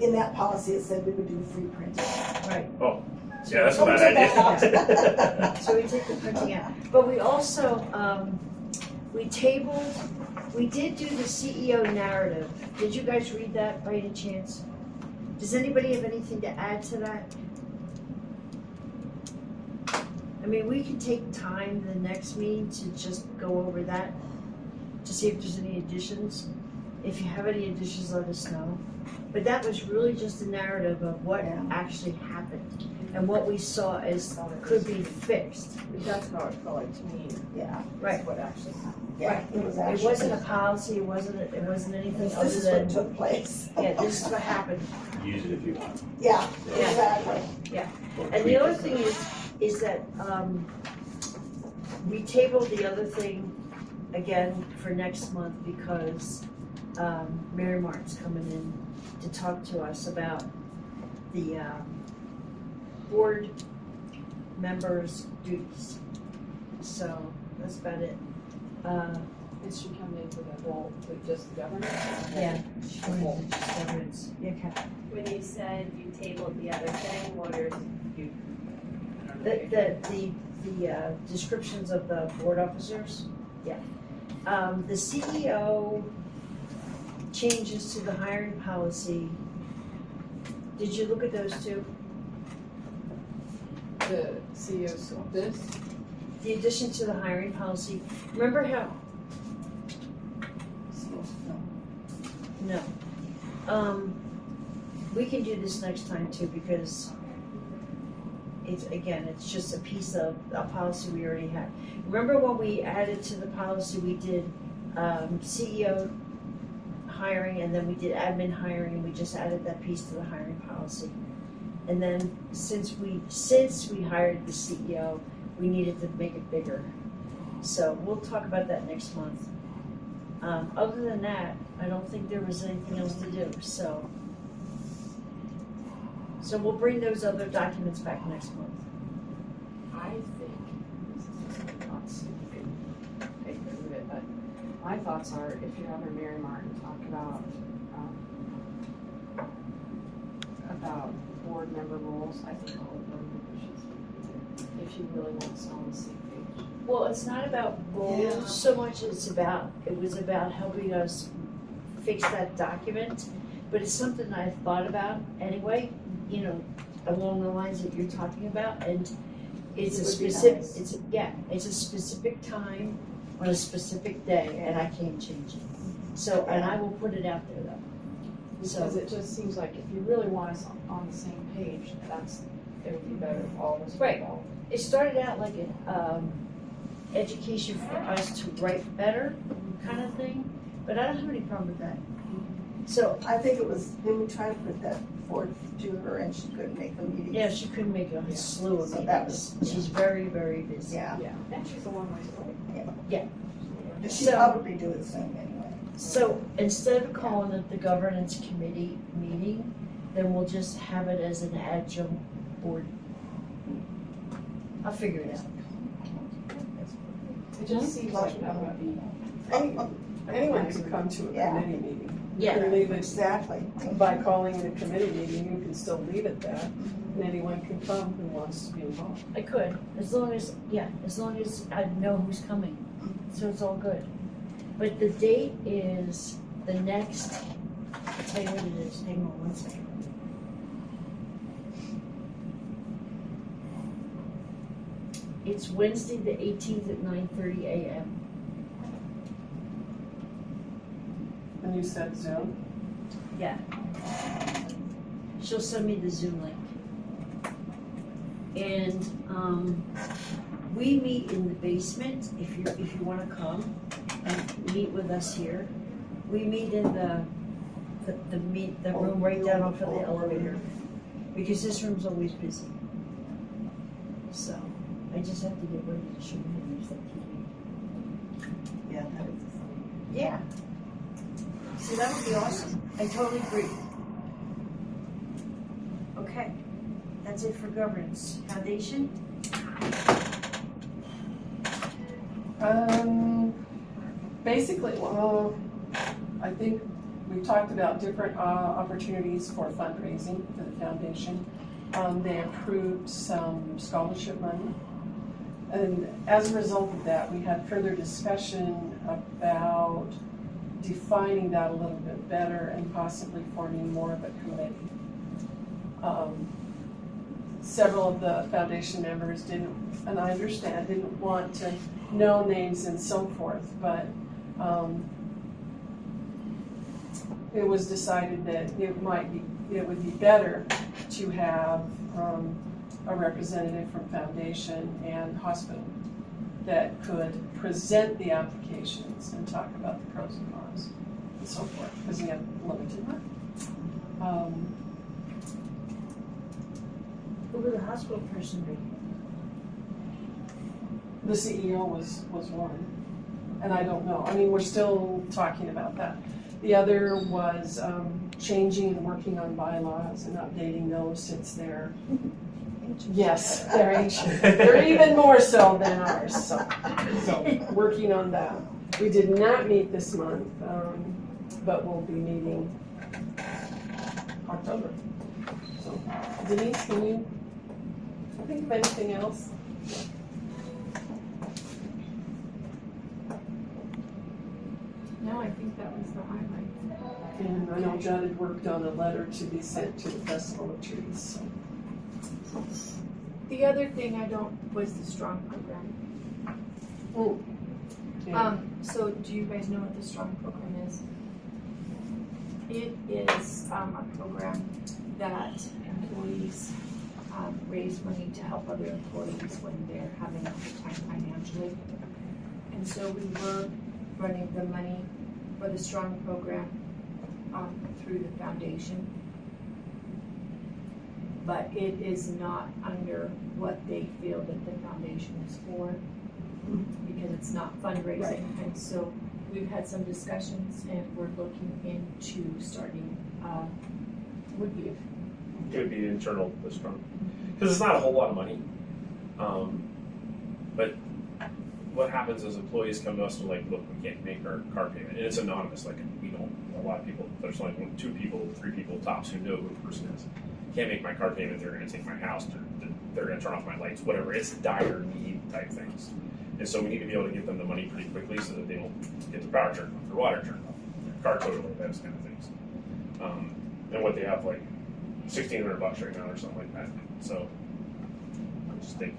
in that policy, it said we would do free printing. Right. Oh, yeah, that's a So we bad took that idea. out. So we take the printing out. But we also, we did do the CEO narrative. Did you guys read that by any chance? Does anybody have anything to add to that? I mean, we can take time the next meeting to just go over that, to see if there's any additions. If you have any additions, let us know. But that was really just a narrative of what actually happened and what we saw as could be fixed. That's how it felt like to me. Yeah. Right. What actually happened. Yeah, Right. it was It actually. wasn't a policy, it wasn't anything This other is what than, took place. yeah, this is what happened. Use it if you want. Yeah, Yeah. exactly. Yeah. And the other thing is that, we tabled the other thing again for next month because Mary Martin's coming in to talk to us about the board members' duties. So that's about it. Is she coming in for the whole, with just the governance? Yeah, she's coming in to just governance. Yeah, okay. When you said you tabled the other thing, what are you? The descriptions of the board officers, yeah. The CEO changes to the hiring policy. Did you look at those two? The CEO's this? The addition to the hiring policy, remember how? No. We can do this next time too, because it's just a piece of a policy we already had. Remember when we added to the policy, we did CEO hiring, and then we did admin hiring, and we just added that piece to the hiring policy. And then since we hired the CEO, we needed to make it bigger. So we'll talk about that next month. Other than that, I don't think there was anything else to do, so we'll bring those other documents back next month. I think, this is just my thoughts, you can take a look at it, but my thoughts are, if you're having Mary Martin talk about board member roles, I think all of board members should be there, if you really want us all on the same page. Well, it's not about roles so much, it was about helping us fix that document, but it's something I've thought about anyway, along the lines that you're talking about, and it's a specific, it's a specific time on a specific day, and I can't change it. So, and I will put it out there though. Because it just seems like if you really want us on the same page, it would be better if all of us were Right. involved. It started out like an education for us to write better kind of thing, but I don't have any problem with that. So I think it was, then we tried to put that forth to her and she couldn't make the meeting. yeah, she couldn't make a slew of So meetings. that was- She's very, very busy. Yeah. And she's a long ways away. Yeah. She So- probably do the same anyway. So instead of calling it the governance committee meeting, then we'll just have it as an adjunct board. I'll figure it out. It just seems like that would be, Anyone can come to a Yeah. committee meeting. Yeah. You can leave it, Exactly. by calling it a committee meeting, you can still leave it that, and anyone can come who wants to be involved. I could, as long as I know who's coming, so it's all good. But the date is the next, I'll tell you what it is, hang on one second. It's Wednesday, the 18th at 9:30 a.m. And you said Zoom? Yeah. She'll send me the Zoom link. And we meet in the basement if you want to come and meet with us here. We meet in the room right down off of the elevator because this room's always busy. So I just have to get ready to show you that TV. Yeah, that is. Yeah. So that would be awesome. I totally agree. Okay, that's it for governance. Foundation? Basically, well, I think we've talked about different opportunities for fundraising for the foundation. They approved some scholarship money. And as a result of that, we had further discussion about defining that a little bit better and possibly forming more of a committee. Several of the foundation members didn't, and I understand, didn't want to know names and so forth, but it was decided that it would be better to have a representative from foundation and hospital that could present the applications and talk about the pros and cons and so forth, because we have limited money. Who would the hospital person be? The CEO was one, and I don't know. I mean, we're still talking about that. The other was changing and working on bylaws and updating those since they're, yes, they're ancient. They're even more so than ours, so working on that. We did not meet this month, but we'll be meeting October. So Denise, can you think of anything else? No, I think that was the highlight. And I know Judd had worked on a letter to be sent to the Festival of Trees, so. The other thing was the Strong program. Oh. Yeah. So do you guys know what the Strong program is? It is a program that employees raise money to help other employees when they're having a hard time financially. And so we were running the money for the Strong program through the foundation. But it is not under what they feel that the foundation is for, because it's not fundraising. Right. And so we've had some discussions and we're looking into starting, It would be internal, the Strong. Because it's not a whole lot of money. But what happens is employees come to us and like, look, we can't make our car payment. And it's anonymous, like we don't, a lot of people, there's only 2 people, 3 people tops who know who the person is. Can't make my car payment, they're gonna take my house, they're gonna turn off my lights, whatever. It's dire need type things. And so we need to be able to give them the money pretty quickly so that they don't get their power turned off, their water turned off, their car totally, those kind of things. And what they have, like $1,600 right now or something like that. So I just think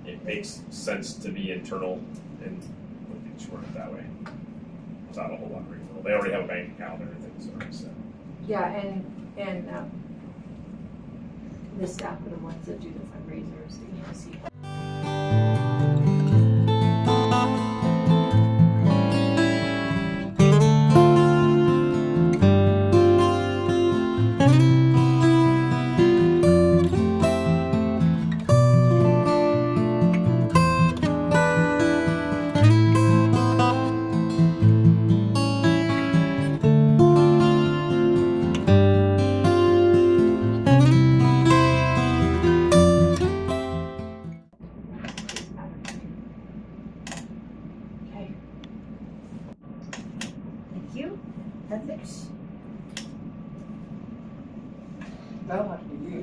it makes sense to be internal and we can run it that way. Without a whole lot of rigmarole. They already have a bank account and everything, so it's yeah, and the staff are the ones that do the fundraisers, the EMC. That'll have to be you.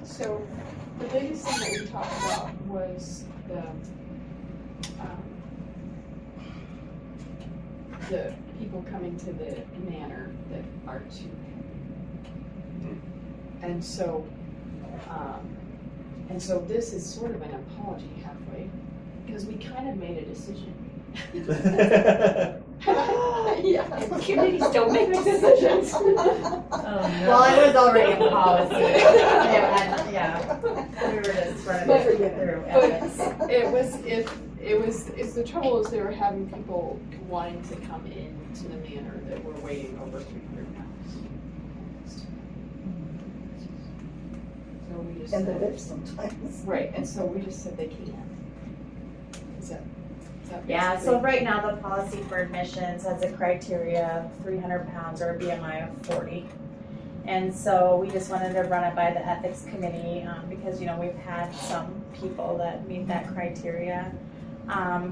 So the biggest thing that we talked about was the people coming to the manor that are too. And so this is sort of an apology halfway, because we kind of made a decision. Yeah, committees don't make decisions. Well, it was already a policy. Yeah, we were just running it through ethics. It's the trouble is they were having people wanting to come in to the manor that were weighing over 300 pounds. So we just And they're there sometimes. Right, and so we just said they can't. Is that Yeah, so right now the policy for admissions has a criteria of 300 pounds or a BMI of 40. And so we just wanted to run it by the ethics committee because, you know, we've had some people that meet that criteria.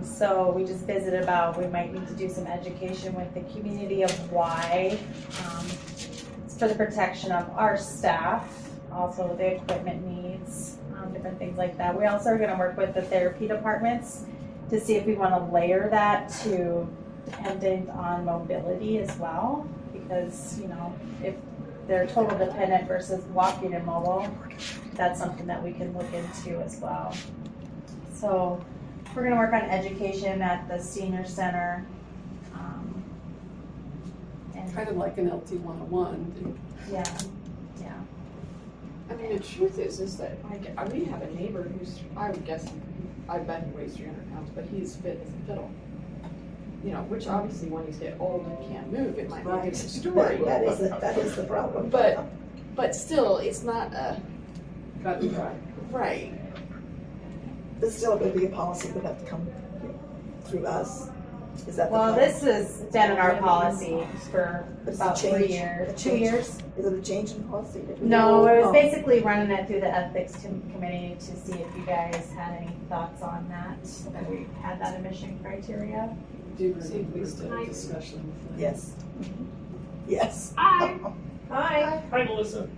So we just visited about, we might need to do some education with the community of why. It's for the protection of our staff, also the equipment needs, different things like that. We also are gonna work with the therapy departments to see if we want to layer that to dependent on mobility as well, because, you know, if they're total dependent versus walking and mobile, that's something that we can look into as well. So we're going to work on education at the senior center. And kind of like an LT 101. Yeah. I mean, the truth is that we have a neighbor who's, I would guess, I bet he weighs 300 pounds, but he's fit as a fiddle. You know, which obviously when he's get old and can't move, it might be a different story. That is the problem. But still, it's not a cut and dry. Right. There's still going to be a policy that have to come through us Is that the Well, plan? this has been in our policy for It's a about 3 change. years, A 2 change. years. Is it a change in policy? No, it was Oh. basically running it through the ethics committee to see if you guys had any thoughts on that. That we had that admission criteria. Do you receive at least a discussion with them? Yes. Yes. Hi. Hi. Hi, Melissa.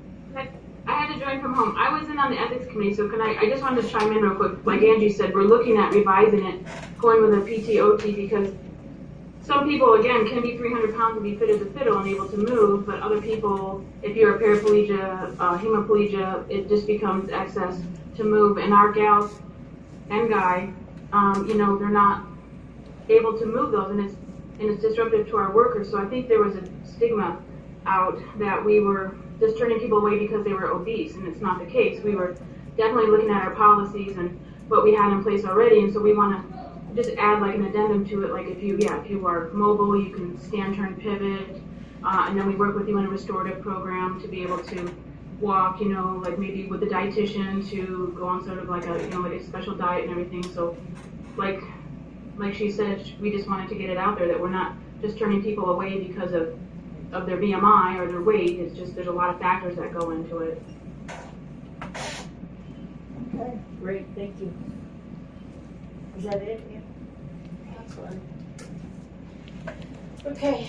I had to join from home. I was in on the ethics committee, so I just wanted to chime in real quick. Like Angie said, we're looking at revising it, going with a PTOT, because some people, again, can be 300 pounds and be fit as a fiddle and able to move, but other people, if you're a paraplegia, hemiplegia, it just becomes excess to move. And our gals and guy, they're not able to move those, and it's disruptive to our workers. So I think there was a stigma out that we were just turning people away because they were obese, and it's not the case. We were definitely looking at our policies and what we had in place already, and so we want to just add like an addendum to it, like if you are mobile, you can stand, turn, pivot, and then we work with you in a restorative program to be able to walk, like maybe with a dietitian to go on sort of like a special diet and everything. So like she said, we just wanted to get it out there that we're not just turning people away because of their BMI or their weight. It's just there's a lot of factors that go into it. Okay, great, thank you. Is that it? Yeah. That's right. Okay,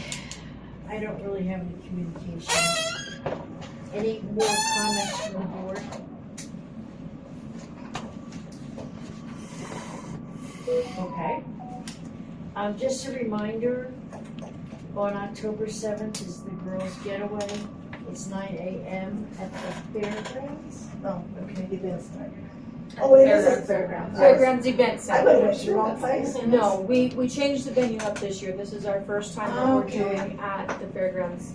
I don't really have any communication. Any more comments from the board? Okay. Just a reminder, on October 7th is the girls' getaway. It's 9 a.m. at the fairgrounds. Oh, okay, events night. Oh, it is at the fairgrounds. Fairgrounds Event I Center. went to the wrong place. No, we changed the venue up this year. This is our first time that we're Okay. doing at the Fairgrounds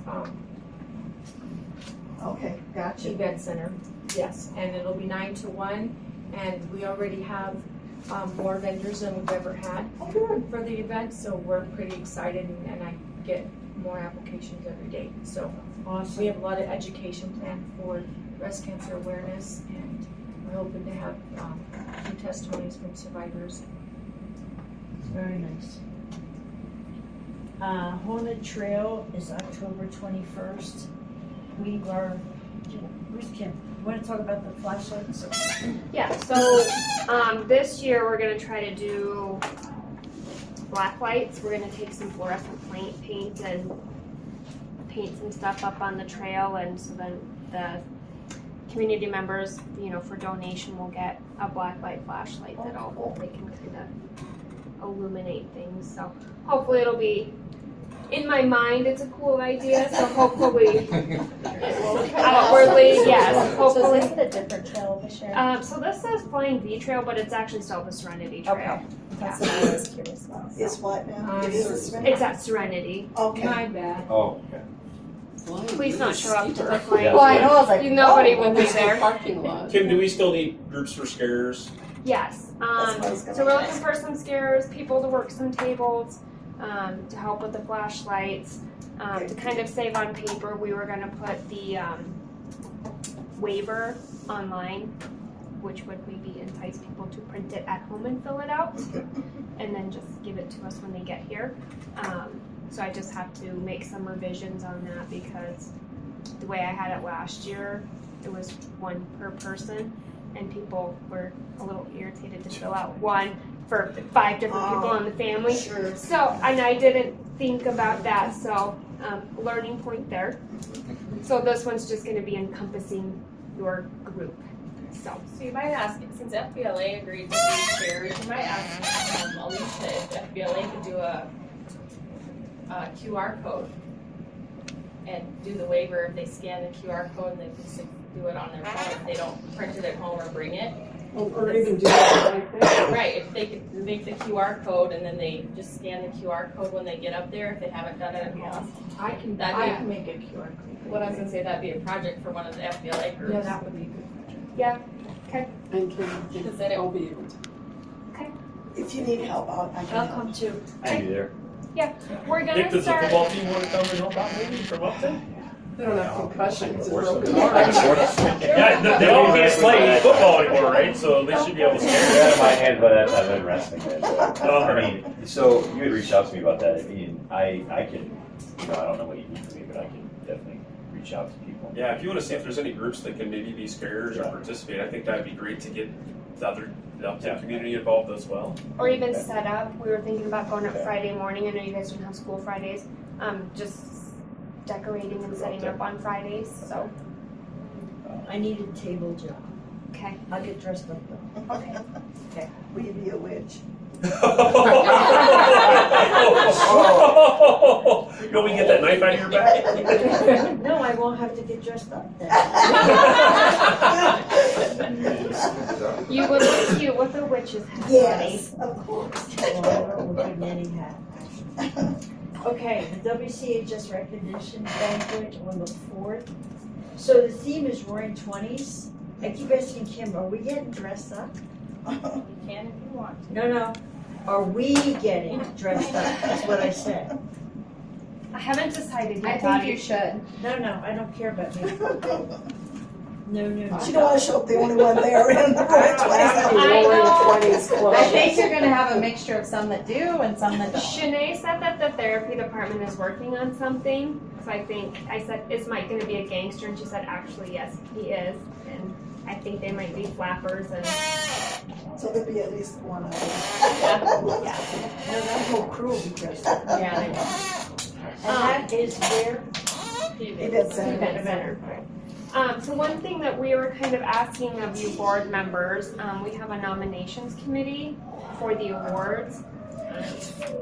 Okay, gotcha. Event Center. Yes, and it'll be 9 to 1, and we already have more vendors than we've ever had for the event, so we're pretty excited, and I get more applications every day. So Awesome. we have a lot of education planned for breast cancer awareness, and we're hoping to have some testimonies from survivors. Very nice. Haunted Trail is October 21st. We are, where's Kim? You want to talk about the flashlights? Yeah, so this year we're gonna try to do black lights. We're gonna take some fluorescent paint and paint some stuff up on the trail, and so then the community members, for donation, will get a black light flashlight that'll they can kind of illuminate things. So hopefully it'll be. In my mind, it's a cool idea, so hopefully, outwardly, yes, hopefully. So is it a different trail this year? So this says Flying V Trail, but it's actually still the Serenity Trail. Okay. That's what I was curious about. It's what now? It is a Serenity? It's at Serenity. Okay. My bad. Oh, okay. Please don't show up to the Flying. Well, I know, I was like, nobody will be There's no there. parking lot. Kim, do we still need groups for scares? Yes. That's what I was gonna So we're looking ask. for some scares, people to work some tables, to help with the flashlights, to kind of save on paper. We were gonna put the waiver online, which would maybe entice people to print it at home and fill it out, and then just give it to us when they get here. So I just have to make some revisions on that because the way I had it last year, it was one per person, and people were a little irritated to fill out one for 5 different people in the family. Sure. So, and I didn't think about that, so learning point there. So this one's just going to be encompassing your group. So you might ask, since FBLA agreed to do shares, you might ask Alicia if FBLA could do a QR code and do the waiver if they scan the QR code and they can do it on their phone if they don't print it at home or bring it. Or even do that right there. Right, if they could make the QR code and then they just scan the QR code when they get up there if they haven't done it at home. I can make a QR code. What I was gonna say, that'd be a project for one of the FBLA groups. Yeah, that would be a good. yeah, okay. And can all be able to. If you need help, I can I'll help. come too. I'll be there. Yeah, we're Nick, gonna does the start. football team want to come and help out maybe from Upton? We don't have concussions and Or broken something. arms. Yeah, they all can't play football anymore, right? So they should be able to. They're out of my head, but I've been wrestling then. Oh, I mean, so you had reached out to me about that. I mean, I can, you know, I don't know what you need from me, but I can definitely reach out to people. Yeah, if you want to see if there's any groups that can maybe be scarers or participate, I think that'd be great to get the uptown community involved as well. Or even set up. We were thinking about going up Friday morning. I know you guys don't have school Fridays. Just decorating and setting up on Fridays. So I need a table job. okay. I'll get dressed up though. Okay. Okay. Will you be a witch? You want me to get that knife out of your back? No, I won't have to get dressed up then. You would look cute with a witch's hat. Yes, of course. Well, we'll get Nanny hat. Okay, the WCHS recognition banquet on the 4th. So the theme is Roaring 20s. I keep asking Kim, are we getting dressed up? You can if you want. No. Are we getting dressed up? That's what I said. I haven't decided yet. I think you should. No, I don't care about me. No. She don't want to show up the only one there in the roaring 20s. I think you're gonna have a mixture of some that do and some that don't. Shanae said that the therapy department is working on something. So I said, is Mike going to be a gangster? And she said, actually, yes, he is. And I think they might be flappers and. So there'll be at least one of them. Yeah. No, that whole crew will be dressed up. Yeah, they will. And that is where? Event center. So one thing that we were kind of asking of you board members, we have a nominations committee for the awards.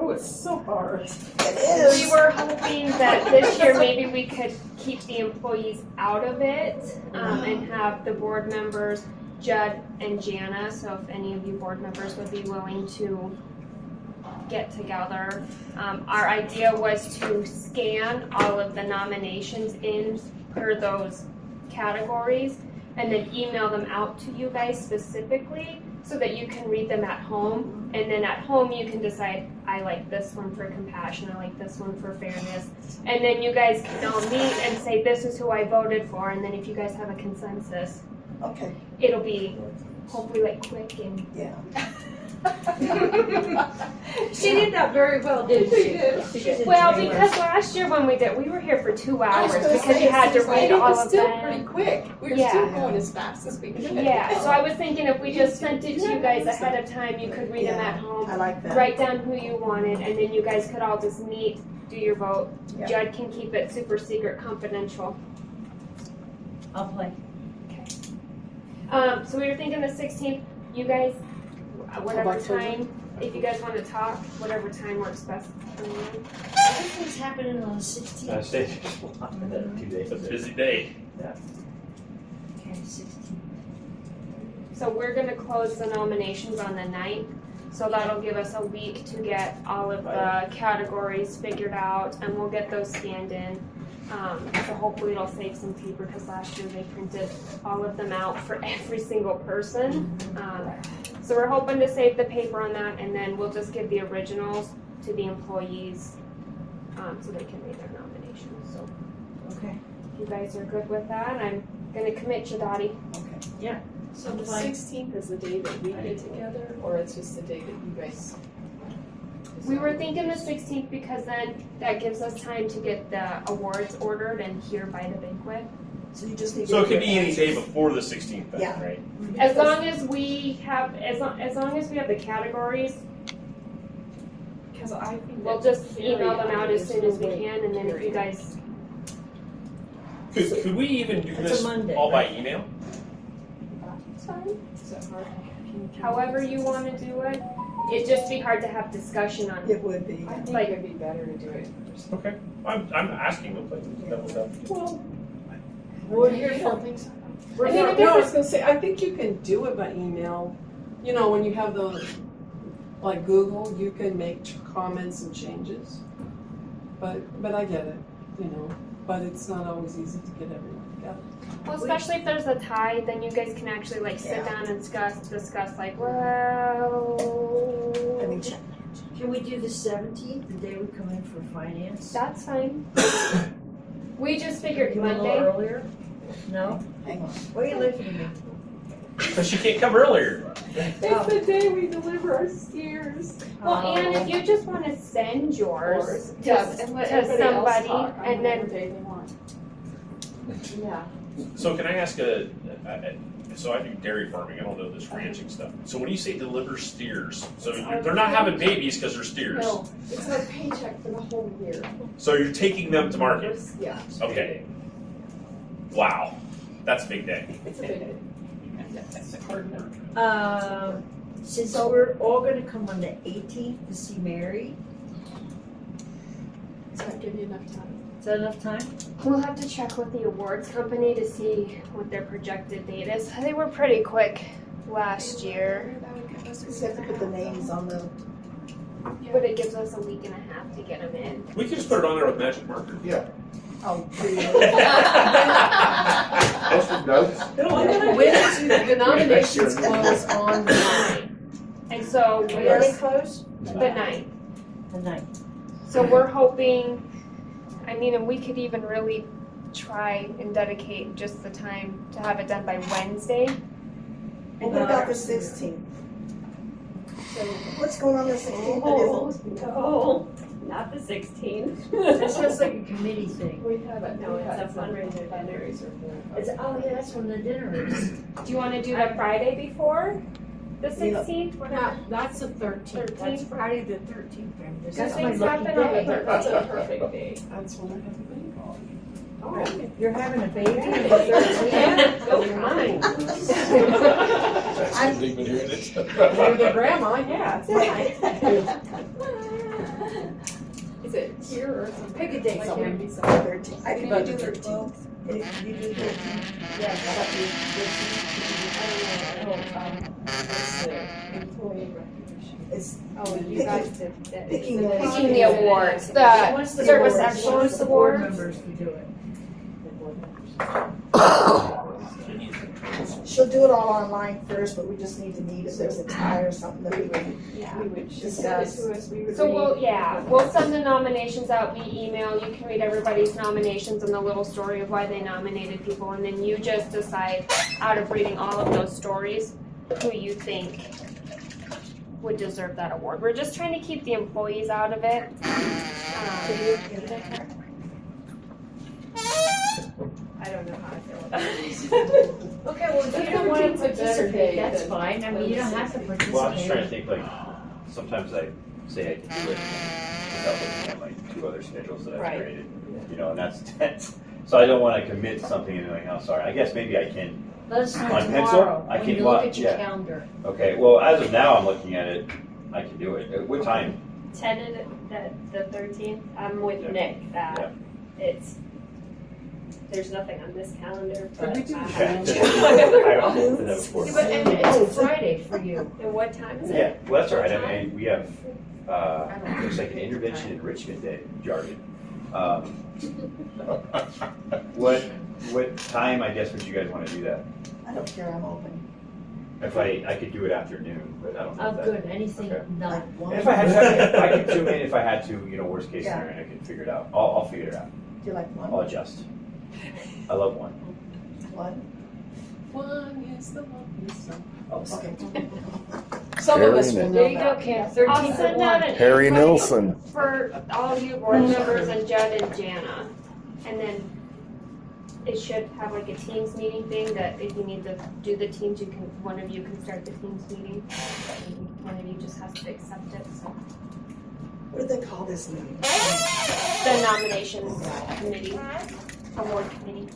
Oh, it's so hard. It We is. were hoping that this year maybe we could keep the employees out of it and have the board members, Judd and Jana. So if any of you board members would be willing to get together. Our idea was to scan all of the nominations in per those categories and then email them out to you guys specifically so that you can read them at home, and then at home you can decide, I like this one for compassion, I like this one for fairness, and then you guys can all meet and say this is who I voted for, and then if you guys have a consensus, Okay. it'll be hopefully like quick and Yeah. She did that very well, didn't she? She did well, very because last year when we did, we were here for 2 hours because you had to read It all was of still them. pretty quick. We were Yeah. still going as fast as we could. Yeah, so I was thinking if we just sent it to you guys ahead of time, you could read them at home, I like that. write down who you wanted, and then you guys could all just meet, do your vote. Yeah. Judd can keep it super secret confidential. I'll play. So we were thinking the 16th, you guys, whatever October. time, if you guys want to talk, whatever time works best for you. Everything's happening on the 16th. Stay 2 days. It's a busy day. Okay, 16th. So we're gonna close the nominations on the 9th, so that'll give us a week to get all of the categories figured out, and we'll get those scanned in. So hopefully it'll save some paper, because last year they printed all of them out for every single person. So we're hoping to save the paper on that, and then we'll just give the originals to the employees, so they can make their nominations, so. Okay. If you guys are good with that, I'm gonna commit you, Dottie. So The 16th is the day that we get together, or it's just the day that you guys? We were thinking the 16th because then that gives us time to get the awards ordered and here by the banquet. So you just need to. So it could be any day before the 16th then, Yeah. right? As long as we have, as long as we have the categories, Because I think we'll just email them out as soon as we can, and then if you guys, Could we even do It's a this Monday, all by email? Is that hard? however you want to do it, it'd just be hard to have discussion on it. It would be. I think Like- it'd be better to do it first. Okay. I'm asking them, like, that was up. Well, We're here you for, don't think so? I mean, I No, guess I was gonna say, I think you can do it by email. You know, when you have the, like Google, you can make comments and changes. But I get it, you know, but it's not always easy to get everyone together. Well, especially if there's a tie, then you guys can actually like sit down and discuss like, well. Let me check. can we do the 17th, the day we come in for finance? That's fine. We just figured Do a little Monday. earlier? No? Hang on. What are you laughing at me? Because you can't come earlier. It's the day we deliver our skiers. Well, and if you just want to send yours to And let everybody else somebody, talk on and whatever then day they want. Yeah. So can I ask so I do dairy farming, I don't know this ranching stuff. So when you say deliver steers, so they're not having babies because they're steers? No, it's our paycheck for the whole year. So you're taking them to market? Yeah. Okay. Wow, that's a big day. It's a big day. Since we're all gonna come on the 18th to see Mary, Does that give you enough time? is that enough time? we'll have to check with the awards company to see what their projected date is. They were pretty quick last year, Just have to put the names on the. but it gives us a week and a half to get them in. We can just put it on there with magic marker. Yeah. Oh, Post-it notes. The nominations close on the 9th. And so When we're are they closed? the 9th. The 9th. So we're hoping, I mean, and we could even really try and dedicate just the time to have it done by Wednesday. Well, what about the 16th? So what's going on the 16th? No, not the 16th. That sounds like a committee thing. We have it. No, it's a fundraiser. Oh yeah, that's when the dinner is. Do you want to do the Friday before the 16th? That's the 13th. That's Friday the 13th. Good That's my things lucky happen on the day. 13th. That's a perfect day. That's when I have a baby. Oh, you're having a baby on the 13th? Oh, you're mine. That's even hearing it. You're the grandma, yeah. Is it here or something? Pick a date, Like Sam. maybe something. 13th. I can do 13th. Can you do 13th? Yeah. It's the employee recognition. It's Oh, you picking- guys picking the. Picking the awards, She the wants the Service board- she wants Excellence the board Awards. members to do it. She'll do it all online first, but we just need to meet if there's a tie or something that we can We would send it discuss. to us, we would So read. we'll send the nominations out via email. You can read everybody's nominations and the little story of why they nominated people, and then you just decide out of reading all of those stories who you think would deserve that award. We're just trying to keep the employees out of it. I don't know how I feel about it. Okay, well, if you don't want to participate, that's fine. I mean, you don't have to participate. Well, I'm just trying to think, like, sometimes I say I can do it without looking at like 2 other schedules that I've Right. created, you know, and that's, so I don't want to commit to something and be like, oh, sorry, I guess maybe I can. Let us know On pencil? tomorrow, I when can you look watch, at your yeah. calendar. Okay, well, as of now, I'm looking at it, I can do it. At what time? Tentative, the 13th, I'm with Nick, that it's, there's nothing on this calendar, but. we do I the have- Yeah, but and it's a Friday for you. And what time is it? Yeah, well, that's all right. I mean, we have, looks like an intervention enrichment day jargon. What time, I guess, would you guys want to do that? I don't care, I'm open. If I could do it afternoon, but I don't know. Oh, if that- good, anything, Okay. not. And if I had to, I could zoom in if I had to, you know, worst case Yeah. scenario, I could figure it out. I'll figure it out. Do you like I'll one? adjust. I love one. One? One is the one. Oh, okay. Some of us will know There you go, that. Kim. I'll 13th send at out 1. an Harry invite Nilsson. For all you board members and Judd and Jana. And then it should have like a Teams meeting thing that if you need to do the Teams, one of you can start the Teams meeting. One of you just has to accept it, so. What do they call this meeting? The nominations committee, award committee.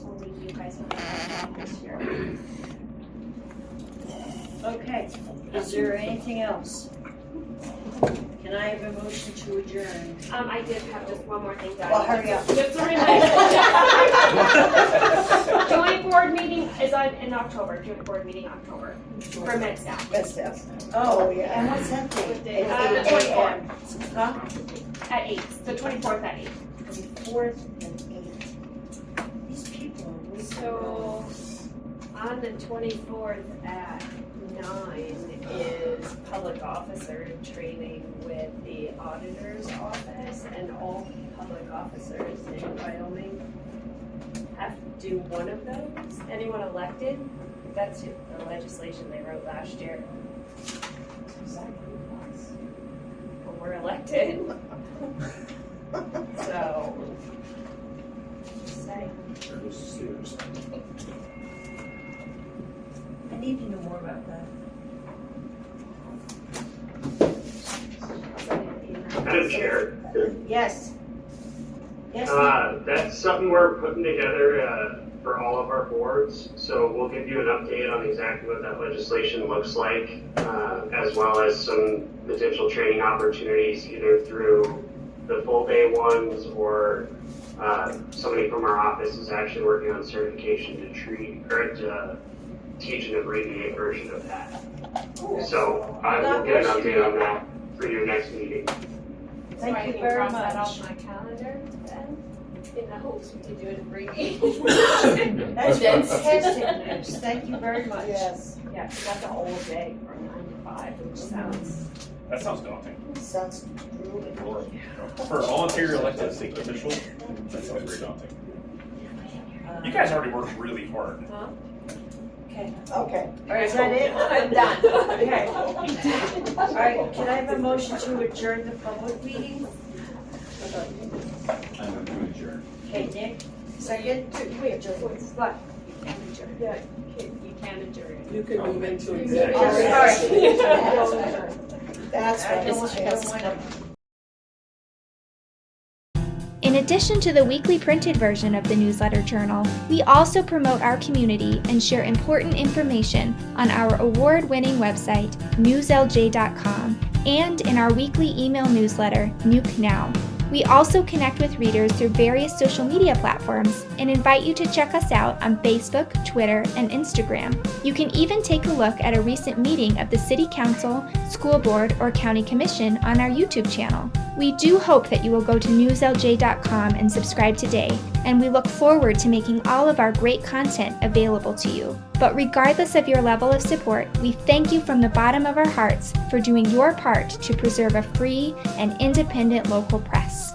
We'll leave you guys with that this year. Okay, is there anything else? Can I have a motion to adjourn? I did have just one more thing, Dottie. Well, hurry up. Just a reminder. Joint board meeting is in October, joint board meeting October, for med staff. Best stuff. Oh, yeah. And what's that date? The 24th. Huh? At 8, the 24th at 8. 24th and 8th. These people are way So, On the 24th at 9 is public officer training with the auditor's office, and all public officers in Wyoming have to do one of those. Anyone elected, that's the legislation they wrote last year. Well, we're elected. So, just saying. I need to know more about that. Madam Chair, Yes. Yes, that's something we're putting together for all of our boards. So we'll give you an update on exactly what that legislation looks like, as well as some potential training opportunities either through the full day ones or somebody from our office is actually working on certification to teach an abbreviated version of that. So I will get an update on that for your next meeting. Thank you very much. That off my calendar then, in the hopes we can do it abbreviated. That's fantastic news. Thank you very much. Yes. Yeah, so that's a whole day from 9 to 5, which sounds. That sounds daunting. Sounds grueling. For volunteer elected officials, that sounds very daunting. You guys already work really hard. Huh? Okay. Okay. All right, is that it? I'm done. Okay. All right, can I have a motion to adjourn the public meeting? I'm going to adjourn. Okay, Nick, second? Wait, adjourn. What? You can adjourn. Yeah. You can adjourn. You could move into All executive. right. That's I right. don't want to. In addition to the weekly printed version of the newsletter journal, we also promote our community and share important information on our award-winning website, newslj.com, and in our weekly email newsletter, Nuke Now. We also connect with readers through various social media platforms and invite you to check us out on Facebook, Twitter, and Instagram. You can even take a look at a recent meeting of the City Council, School Board, or County Commission on our YouTube channel. We do hope that you will go to newslj.com and subscribe today, and we look forward to making all of our great content available to you. But regardless of your level of support, we thank you from the bottom of our hearts for doing your part to preserve a free and independent local press.